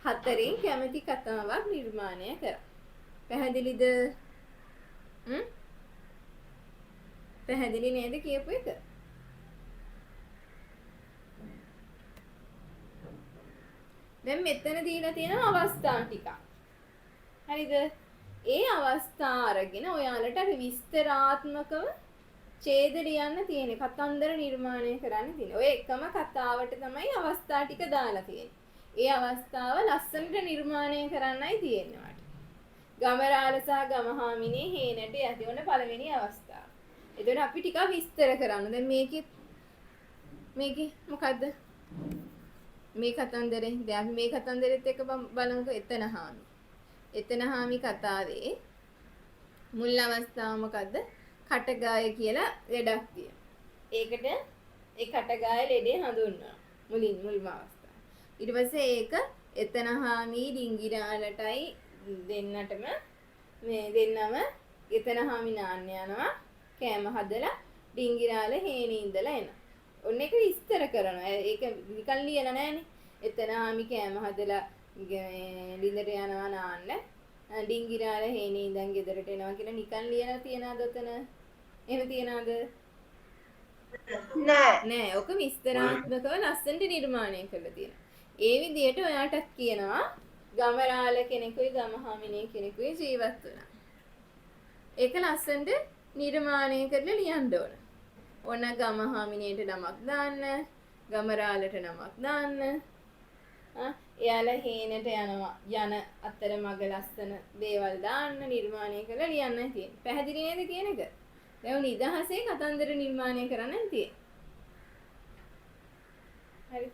හතරෙන් කැමති කතාවක් නිර්මාණය කරා. පැහැදිලිද? පැහැදිලි නේද කියපු එක? දැන් මෙතන දීලා තියෙන අවස්ථා ටිකක්. හරිද? ඒ අවස්ථා අරගෙන ඔයාලට අර විස්තරාත්මකව ඡේද ලියන්න තියෙන කතන්දර නිර්මාණය කරන්න තියෙන. ඔය එකම කතාවට තමයි අවස්ථා ටික දාලා තියෙන්නේ. ඒ අවස්ථාව ලස්සනට නිර්මාණය කරන්නයි තියෙන්නේ. ගමරාල සහ ගමහාමිනේ හේනට යති වුණ පළවෙනි අවස්ථාව. එතකොට අපි ටිකක් විස්තර කරන්න. දැන් මේකේ මොකද්ද? මේ කතන්දරේ දැන් අපි මේ කතන්දරෙත් එක්ක බලමුකෝ එතන හාමි. එතන හාමි කතාවේ මුල් අවස්ථාව මොකද්ද? කටගාය කියලා ලෙඩක් තියෙනවා. ඒකට ඒ කටගාය ලෙඩේ හඳුන්වනවා. මුල්ම අවස්ථාව. ඊට පස්සේ ඒක එතන හාමි ඩිංගිරාලටයි දෙන්නටම මේ දෙන්නම එතන හාමි නාන්න යනවා. කෑම හදලා ඩිංගිරාල හේනේ ඉඳලා එනවා. ඔන්න ඒක විස්තර කරනවා. ඒක නිකන් ලියලා නෑනේ. එතන ආමි කෑම හදලා ලිඳට යනවා නාන්න. ඩිංගිරාල හේනේ ඉඳන් ගෙදරට එනවා කියලා නිකන් ලියලා තියනවාද ඔතන? එහෙම තියනවාද? නෑ. ඔක විස්තරාත්මකව ලස්සනට නිර්මාණය කරලා තියෙනවා. ඒ විදිහට ඔයාටත් කියනවා ගමරාල කෙනෙකුයි ගමහාමිනේ කෙනෙකුයි ජීවත් වුණා. ඒක ලස්සනට නිර්මාණය කරලා ලියන්න ඕන. ඔන්න ගමහාමිනේට නමක් දාන්න, ගමරාලට නමක් දාන්න. එයාලා හේනට යනවා. යන අතරමඟ ලස්සන දේවල් දාන්න නිර්මාණය කරලා ලියන්න තියෙන්නේ. පැහැදිලි නේද කියන එක? දැන් නිදහසේ කතන්දර නිර්මාණය කරන්න තියෙන්නේ. හරි.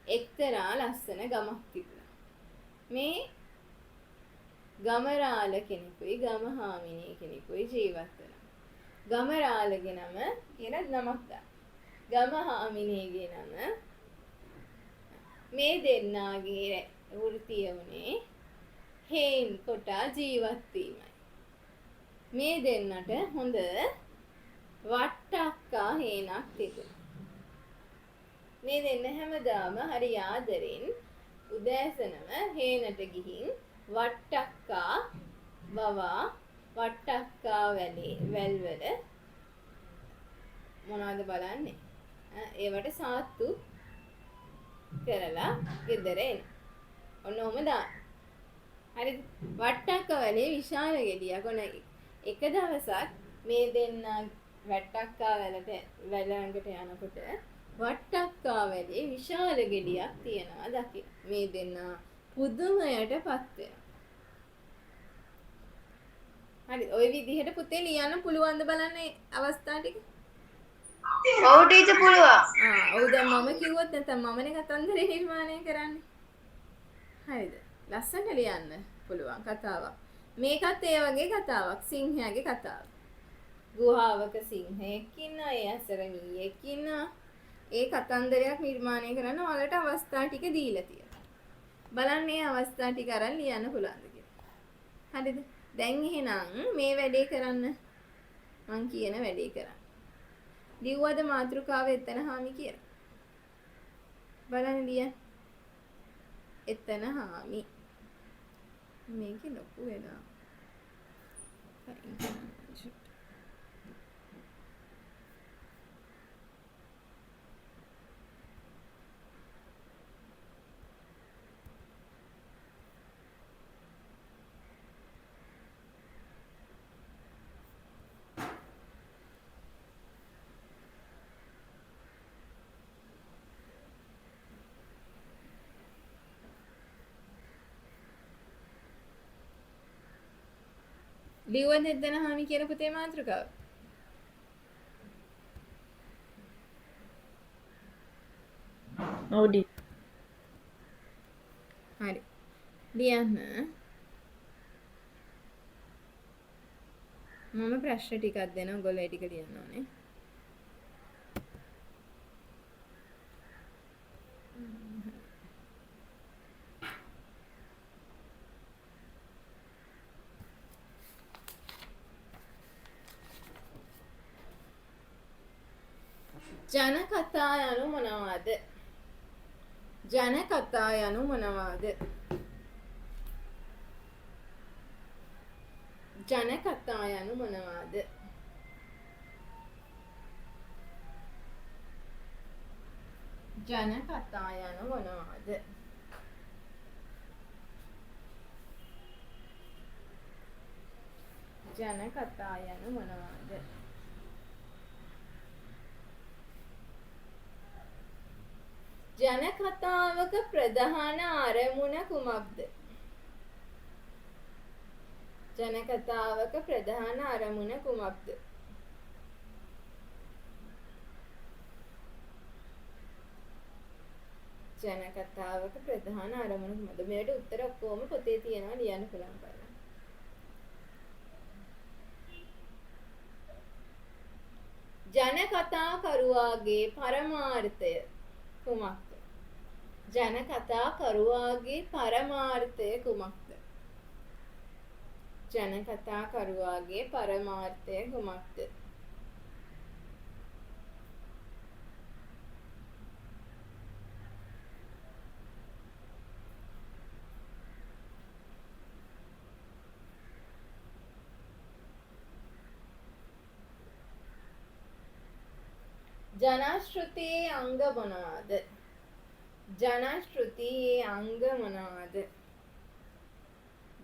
එක්තරා ලස්සන ගමක් තිබුණා. මේ ගමරාල කෙනෙකුයි ගමහාමිනේ කෙනෙකුයි ජීවත් වෙනවා. ගමරාලගේ නම කියලා නමක් දාන්න. ගමහාමිනේගේ නම මේ දෙන්නාගේ වෘත්තිය උනේ හේන් කොටා ජීවත් වීමයි. මේ දෙන්නට හොඳ වට්ටක්කා හේනක් තිබුණා. මේ දෙන්න හැමදාම හරි ආදරෙන් උදෑසනම හේනට ගිහින් වට්ටක්කා බවා වට්ටක්කා වැල්වල මොනවද බලන්නේ? ඒවට සාත්තු කරලා ගෙදර එන. ඔන්න ඔහම දාන්න. හරිද? වට්ටක්කා වැලේ විශාල ගෙඩියක්. ඔන්න එක දවසක් මේ දෙන්න වට්ටක්කා වැල ළඟට යනකොට වට්ටක්කා වැලේ විශාල ගෙඩියක් තියනවා දකින්න. මේ දෙන්න පුදුමයටපත් වෙනවා. හරි ඔය විදිහට පුතේ ලියන්න පුළුවන්ද බලන්න අවස්ථා ටික? ඔව් ටීචර් පුළුවන්. ඔව් දැන් මම කිව්වොත් නැත්නම් මමනේ කතන්දරේ නිර්මාණය කරන්නේ. හරිද? ලස්සනට ලියන්න පුළුවන් කතාවක්. මේකත් ඒ වගේ කතාවක්. සිංහයාගේ කතාව. ගුහාවක සිංහයෙක් ඉන්නවා, ඒ අසරණියෙක් ඉන්නවා. ඒ කතන්දරයක් නිර්මාණය කරන්න ඔයාලට අවස්ථා ටික දීලා තියෙනවා. බලන්න මේ අවස්ථා ටික අරන් ලියන්න පුළුවන්ද කියලා. හරිද? දැන් එහෙනම් මේ වැඩේ කරන්න. මං කියන වැඩේ කරන්න. ලිව්වද මාතෘකාව එතන හාමි කියලා? බලන්න ලියන්න. එතන හාමි. මේක ලොකු වෙනවා. ලිව්වද එතනහාමි කියන පුතේ මාතෘකාව? ඔව්ඩි. හරි. ලියන්න. මම ප්‍රශ්න ටිකක් දෙනවා. ඔයගොල්ලෝ ඒ ටික ලියන්න ඕනේ. ජනකතා යනු මොනවාද? ජනකතා යනු මොනවාද? ජනකතා යනු මොනවාද? ජනකතා යනු මොනවාද? ජනකතා යනු මොනවාද? ජනකතාවක ප්‍රධාන අරමුණ කුමක්ද? ජනකතාවක ප්‍රධාන අරමුණ කුමක්ද? ජනකතාවක ප්‍රධාන අරමුණ කුමක්ද? මේකට උත්තර ඔක්කොම පොතේ තියෙනවා ලියන්න පුළුවන් බලන්න. ජනකතා කරුවාගේ පරමාර්ථය කුමක්ද? ජනකතා කරුවාගේ පරමාර්ථය කුමක්ද? ජනකතා කරුවාගේ පරමාර්ථය කුමක්ද? ජනශ්‍රුතියේ අංග මොනවාද? ජනශ්‍රුතියේ අංග මොනවාද?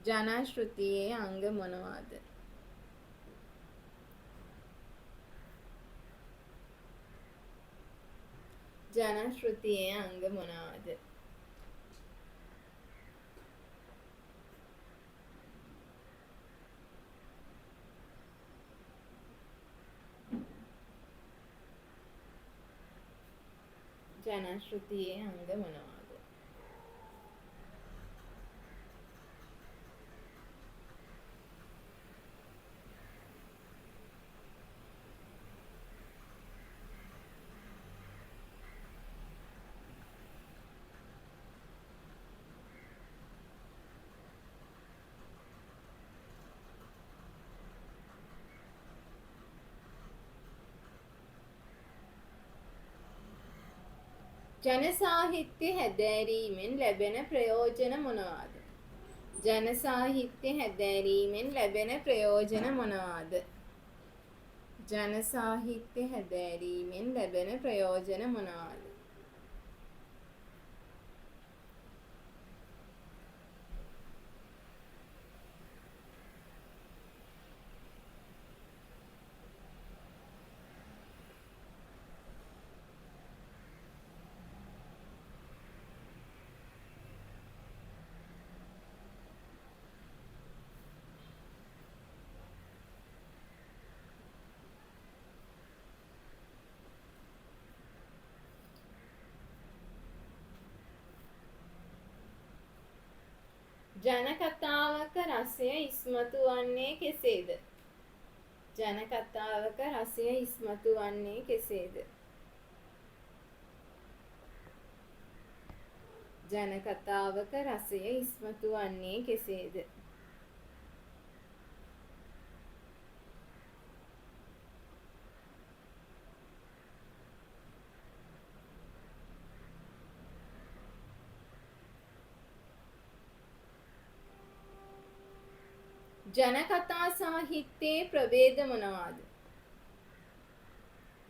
ජනශ්‍රුතියේ අංග මොනවාද? ජනශ්‍රුතියේ අංග මොනවාද? ජනශ්‍රුතියේ අංග මොනවාද? ජන සාහිත්‍ය හැදෑරීමෙන් ලැබෙන ප්‍රයෝජන මොනවාද? ජන සාහිත්‍ය හැදෑරීමෙන් ලැබෙන ප්‍රයෝජන මොනවාද? ජන සාහිත්‍ය හැදෑරීමෙන් ලැබෙන ප්‍රයෝජන මොනවාද? ජනකතාවක රසය ඉස්මතු වන්නේ කෙසේද? ජනකතාවක රසය ඉස්මතු වන්නේ කෙසේද? ජනකතාවක රසය ඉස්මතු වන්නේ කෙසේද? ජනකතා සාහිත්‍යයේ ප්‍රභේද මොනවාද?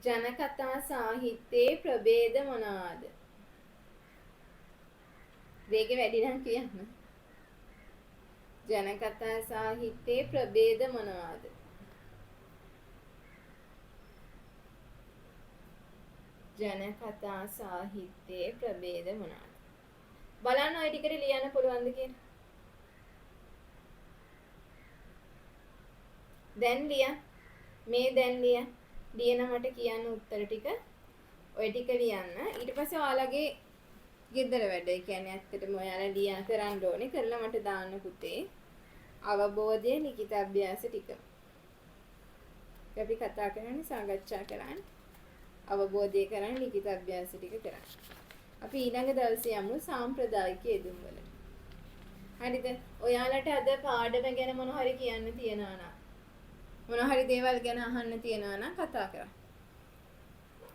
ජනකතා සාහිත්‍යයේ ප්‍රභේද මොනවාද? වේගෙ වැඩි නම් කියන්න. ජනකතා සාහිත්‍යයේ ප්‍රභේද මොනවාද? ජනකතා සාහිත්‍යයේ ප්‍රභේද මොනවාද? බලන්න ඔය ටිකට ලියන්න පුළුවන්ද කියලා. දැන් ලියන්න. මේ දැන් ලියන්න. ලියන මට කියන්න උත්තර ටික. ඔය ටික ලියන්න. ඊට පස්සේ ඔයාලගේ ගෙදර වැඩ. ඒ කියන්නේ ඇත්තටම ඔයාලා ලියා කරන්න ඕනේ. කරලා මට දාන්න පුතේ. අවබෝධය ලිඛිත අභ්‍යාස ටික. අපි කතා කරන්නේ සාකච්ඡා කරන්නේ. අවබෝධය කරන්නේ ලිඛිත අභ්‍යාස ටික කරන්නේ. අපි ඊළඟ දවසේ යමු සාම්ප්‍රදායික යෙදුම් වලට. හරිද? ඔයාලට අද පාඩම ගැන මොන හරි කියන්න තියනවා නම් මොන හරි දේවල් ගැන අහන්න තියනවා නම් කතා කරා.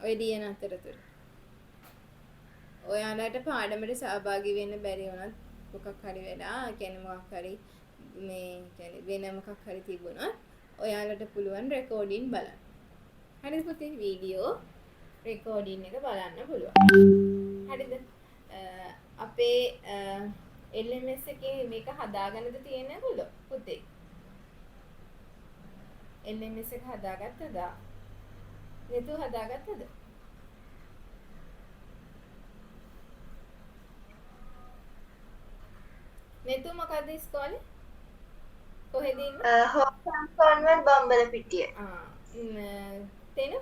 ඔය ලියන අතරතුර. ඔයාලට පාඩමට සහභාගී වෙන්න බැරි වුණත් මොකක් හරි වෙලා, කියන්නේ මොකක් හරි මේ කියන්නේ වෙන මොකක් හරි තිබුණොත් ඔයාලට පුළුවන් රෙකෝඩින් බලන්න. හරිද පුතේ? වීඩියෝ රෙකෝඩින් එක බලන්න පුළුවන්. හරිද? අපේ LMS එකේ මේක හදාගන්නද තියෙන්නේ පුතේ? LMS එක හදාගත්තද? නේතු හදාගත්තද? නේතු මොකද ඉස්කෝලේ? කොහෙද ඉන්නේ? හෝසන් කොන්වෙන්ට් බම්බලපිටිය. තේනු?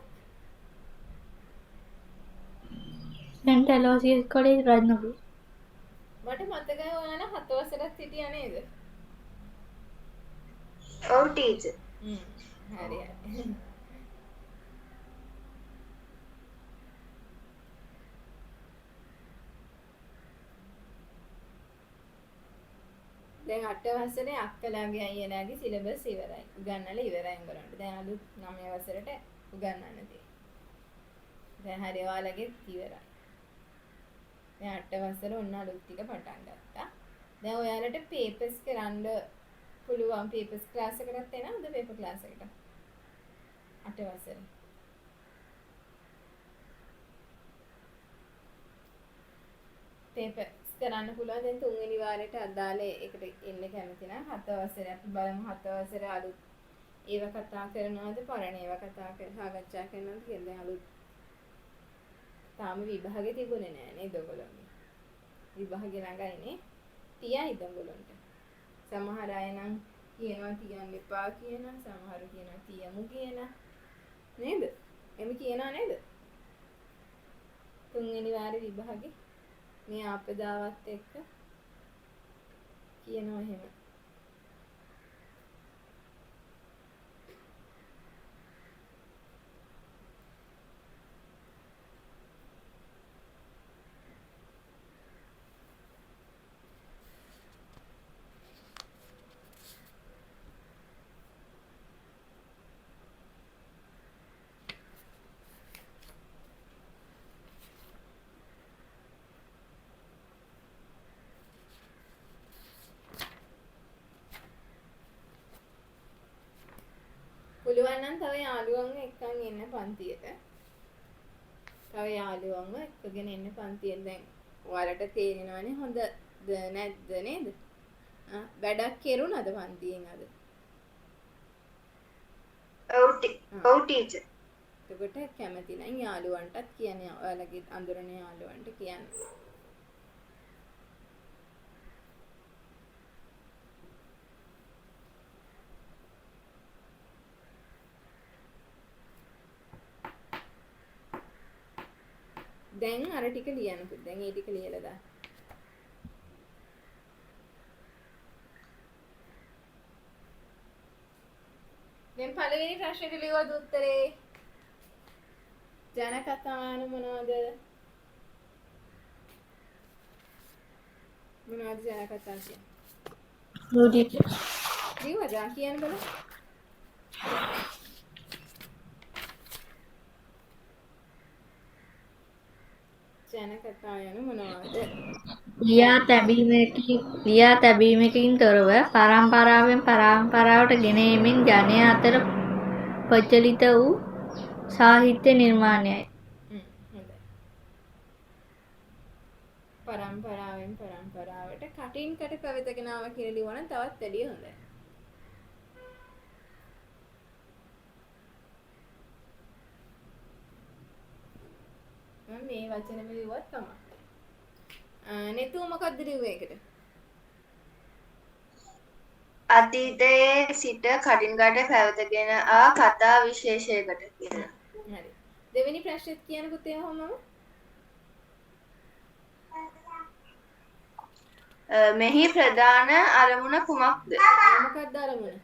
දැන් ටැලෝසියස් කොලේ රත්නපුර. මට මතකයි ඔයාලා 7 වසරක් හිටියා නේද? ඔව් ටීචර්. හරි. දැන් 8 වසරේ අක්කලාගේ අයියලාගේ සිලබස් ඉවරයි. උගන්වලා ඉවරයි උඹලන්ට. දැන් අලුත් 9 වසරට උගන්වන්න තියෙනවා. දැන් හරි ඔයාලගේ ඉවරයි. දැන් 8 වසර ඔන්න අලුත් ටික පටන් ගත්තා. දැන් ඔයාලට පේපර්ස් කරන්න පුළුවන්. පේපර්ස් ක්ලාස් එකකට එනවද පේපර් ක්ලාස් එකට? 8 වසරේ. පේපර්ස් කරන්න පුළුවන්. දැන් තුන්වෙනි වාරයට අදාළ එකට එන්න කැමති නම් 7 වසරේ අපි බලමු 7 වසරේ අලුත් ඒව කතා කරනවද පරණ ඒව කතා සාකච්ඡා කරනවද කියලා. දැන් අලුත් තාම විභාගෙ තිබුණේ නෑ නේද ඔයගොල්ලෝගේ? විභාගෙ ළඟයිනේ. තියයිද ඔයගොල්ලන්ට? සමහර අය නම් කියනවා තියන්න එපා කියනවා, සමහරු කියනවා තියමු කියනවා. නේද? එමෙ කියනවා නේද? තුන්වෙනි වාරේ විභාගෙ මේ ආපදාවත් එක්ක කියනවා එහෙම. පුළුවන් නම් තව යාළුවන්ව එක්කන් එන්න පන්තියට. තව යාළුවන්ව එක්කගෙන එන්න පන්තියෙන්. දැන් ඔයාලට තේරෙනවනේ හොඳද නැද්ද නේද? වැඩක් කෙරුණාද පන්තියෙන් අද? ඔව් ටීචර්. එතකොට කැමති නම් යාළුවන්ටත් කියන්නේ ඔයාලගේ අඳුරන යාළුවන්ට කියන්න. දැන් අර ටික ලියන්න පුතේ. දැන් ඒ ටික ලියලා දාන්න. දැන් පළවෙනි ප්‍රශ්නෙට ලියවද උත්තරේ? ජන කතාවන මොනවද? මොනවද ජන කතා කියන්නේ? රෝඩිට ලියවද කියන්න බලන්න. ජන කතා යන මොනවද? ලියා තැබීමකින් තොරව පරම්පරාවෙන් පරම්පරාවට ගෙන ඒමෙන් ජනයා අතර ප්‍රචලිත වූ සාහිත්‍ය නිර්මාණයයි. හොඳයි. පරම්පරාවෙන් පරම්පරාවට කටින් කට පැවතගෙන ආව කියලා ලියවනම් තවත් වැඩිය හොඳයි. මම මේ වචන ලියුවත් තමයි. නෙතු මොකක්ද ලියුවේ ඒකට? අතීතයේ සිට කටින්ගට පැවතගෙන කතා විශේෂයකට කියලා. හරි. දෙවෙනි ප්‍රශ්නෙත් කියන්න පුතේ ඔහොමම. මෙහි ප්‍රධාන අරමුණ කුමක්ද? මොකක්ද අරමුණ?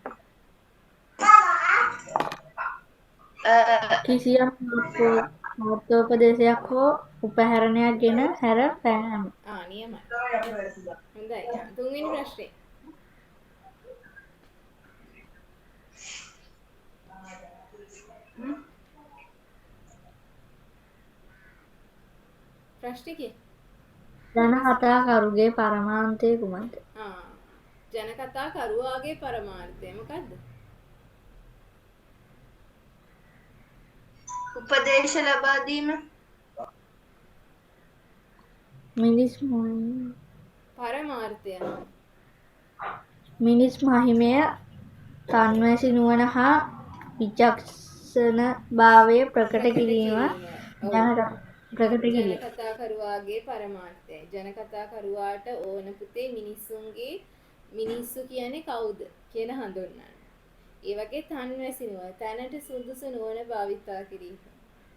කිසියම් මාර්ගෝපදේශයක් හෝ උපහැරණයක් ගෙන හැර පෑම. නියමයි. හොඳයි. තුන්වෙනි ප්‍රශ්නේ. ප්‍රශ්නේ කිය. ජනකථාකරුගේ පරමාන්තය කුමක්ද? ජනකථා කරුවාගේ පරමාර්ථය මොකද්ද? උපදේශ ලබා දීම. මිනිස් පරමාර්ථය මහිමය, තන්වැසි නුවණ හා විචක්ෂණ භාවය ප්‍රකට කිරීම. ප්‍රකට කිරීම. ජනකථා කරුවාගේ පරමාර්ථය. ජනකථා කරුවාට ඕන පුතේ මිනිස්සු කියන්නේ කවුද කියන හඳුන්වන්න. ඒ වගේ තන්වැසි නුවණ, තැනට සුදුසු නුවණ භාවිතා කිරීම.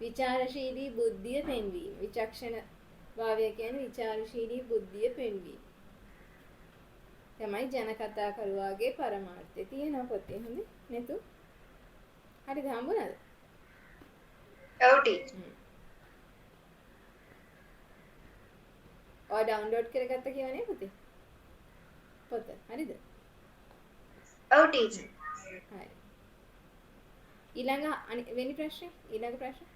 විචාරශීලී බුද්ධිය පෙන්වීම. විචක්ෂණ භාවය කියන්නේ විචාරශීලී බුද්ධිය පෙන්වීම. තමයි ජනකථා කරුවාගේ පරමාර්ථය. තියෙනවා පොතේ හොඳේ නේතු? හරිද හම්බුණාද? ඔව් ටීචර්. ඔය ඩවුන්ලෝඩ් කරගත්ත කියවනේ පුතේ. පොත. හරිද? ඔව් ටීචර්. හරි. ඊළඟ වෙනි ප්‍රශ්නේ. ඊළඟ ප්‍රශ්න.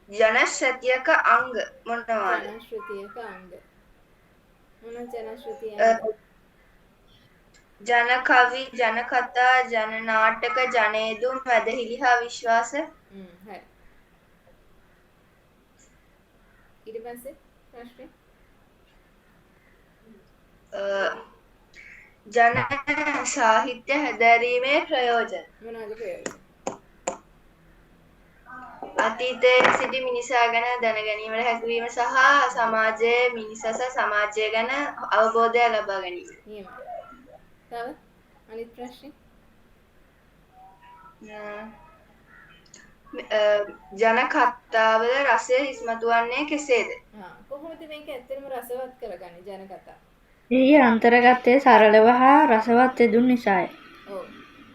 ජනශ්‍රතියක අංග මොනවාද? ජනශ්‍රුතියක අංග. මොන ජනශ්‍රුතිය? ජන කවි, ජන කතා, ජන නාටක, ජනේදුම්, වැදහිලි හා විශ්වාස. හරි. ඊට පස්සේ ප්‍රශ්නේ. ජන සාහිත්‍ය හැදෑරීමේ ප්‍රයෝජන. මොනවාද ප්‍රයෝජන? අතීතයේ සිටි මිනිසා ගැන දැනගැනීමට හැකියවීම සහ සමාජයේ මිනිසා සමාජය ගැන අවබෝධය ලබා ගැනීම. නියමයි. තව අනිත් ප්‍රශ්නේ. ජන කතාවල රසය ඉස්මතු වන්නේ කෙසේද? කොහොමද මේක ඇත්තටම රසවත් කරගන්නේ ජන කතා? එහි අන්තර්ගතයේ සරලව හා රසවත් යෙදුම් නිසාය. ඔව්.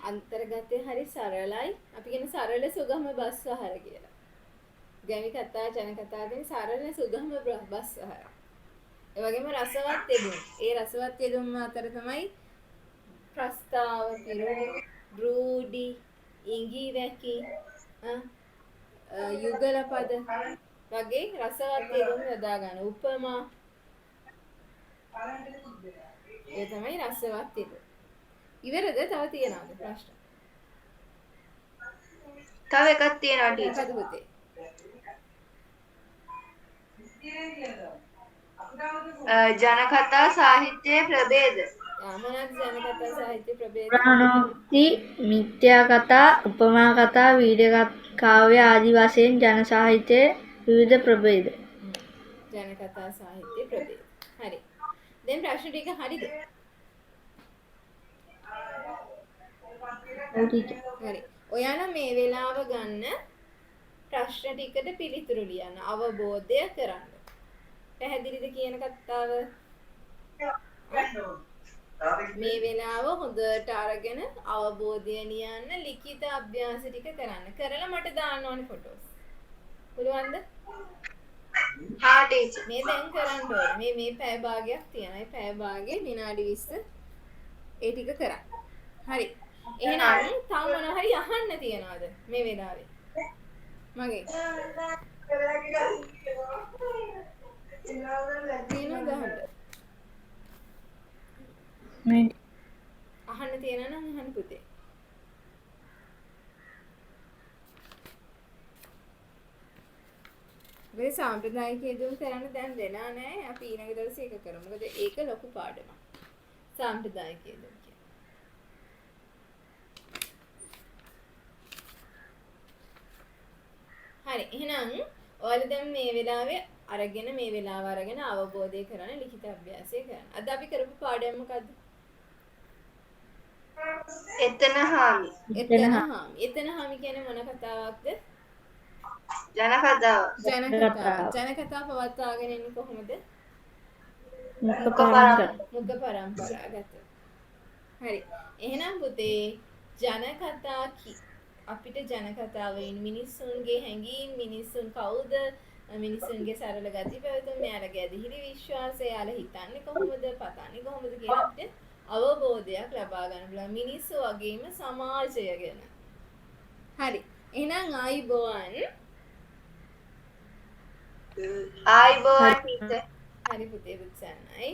අන්තර්ගතය හරි සරලයි. අපි කියන සරල සුගම බස් ආහාර කියලා. ගැමි කතා ජන කතා කියන සරල සුගම බස් ආහාර. ඒ වගේම රසවත් යෙදුම්. ඒ රසවත් යෙදුම් අතර තමයි ප්‍රස්තාව, රූඩි, ඉඟිවැකි, යුගල පද වගේ රසවත් යෙදුම් යොදා ගන්න. උපමා ඒ තමයි රසවත් යෙදුම්. ඉවරද? තව තියනවද ප්‍රශ්න? තව එකක් තියෙනවා ටීචර්. මොකද පුතේ? ජන කතා සාහිත්‍යයේ ප්‍රභේද. මොනවද ජන කතා සාහිත්‍ය ප්‍රභේද? පුරාණෝක්ති, මිත්‍යා කතා, උපමා කතා, වීර කාව්‍ය ආදී වශයෙන් ජන සාහිත්‍යයේ විවිධ ප්‍රභේද. ජන කතා සාහිත්‍ය ප්‍රභේද. හරි. දැන් ප්‍රශ්න ටික හරිද? හරි. ඔයාලා මේ වෙලාව ගන්න ප්‍රශ්න ටිකට පිළිතුරු ලියන්න. අවබෝධය කරන්න. පැහැදිලිද කියන කතාව? මේ වෙලාව හොඳට අරගෙන අවබෝධය ලියන්න ලිඛිත අභ්‍යාස ටික කරන්න. කරලා මට දාන්න ඕනේ ෆොටෝස්. පුළුවන්ද? හා ටීචර්. මේ දැන් කරන්න ඕනේ. මේ පැය භාගයක් තියෙනවා. මේ පැය භාගේ විනාඩි 20 ඒ ටික කරා. හරි. එහෙනම් තව මොනවා හරි අහන්න තියනවාද මේ වෙලාවේ? මගේ. තියෙනවද අහන්න? අහන්න තියෙනවා නම් අහන්න පුතේ. මේ සාම්ප්‍රදායික යෙදුම් කරන්න දැන් දෙනා නැහැ. අපි ඊළඟ දවසේ ඒක කරමු. මොකද ඒක ලොකු පාඩමක්. සාම්ප්‍රදායික යෙදුම් කියන්නේ. හරි. එහෙනම් ඔයාලා දැන් මේ වෙලාවේ අරගෙන මේ වෙලාව අරගෙන අවබෝධය කරන ලිඛිත අභ්‍යාසය කරන්න. අද අපි කරපු පාඩම මොකද්ද? එතන හාමි. එතන හාමි කියන්නේ මොන කතාවක්ද? ජන කතාව. ජන කතාව පවත්වාගෙන එන්නේ කොහොමද? මුඛ පරම්පරාව. මුඛ පරම්පරාගත. හරි. එහෙනම් පුතේ ජන කතා අපිට ජන කතාවෙන් මිනිස්සුන්ගේ හැඟීම්, මිනිස්සුන් කවුද, මිනිස්සුන්ගේ සරල ගති පැවතුම්, යාළගේ ඇදහිලි විශ්වාසය, යාළ හිතන්නේ කොහොමද, පතන්නේ කොහොමද කියලා අපිට අවබෝධයක් ලබා ගන්න පුළුවන්. මිනිස්සු වගේම සමාජය ගැන. හරි. එහෙනම් ආයිබෝවන්. ආයිබෝවන්. හරි පුතේ පුත්සන්නයි.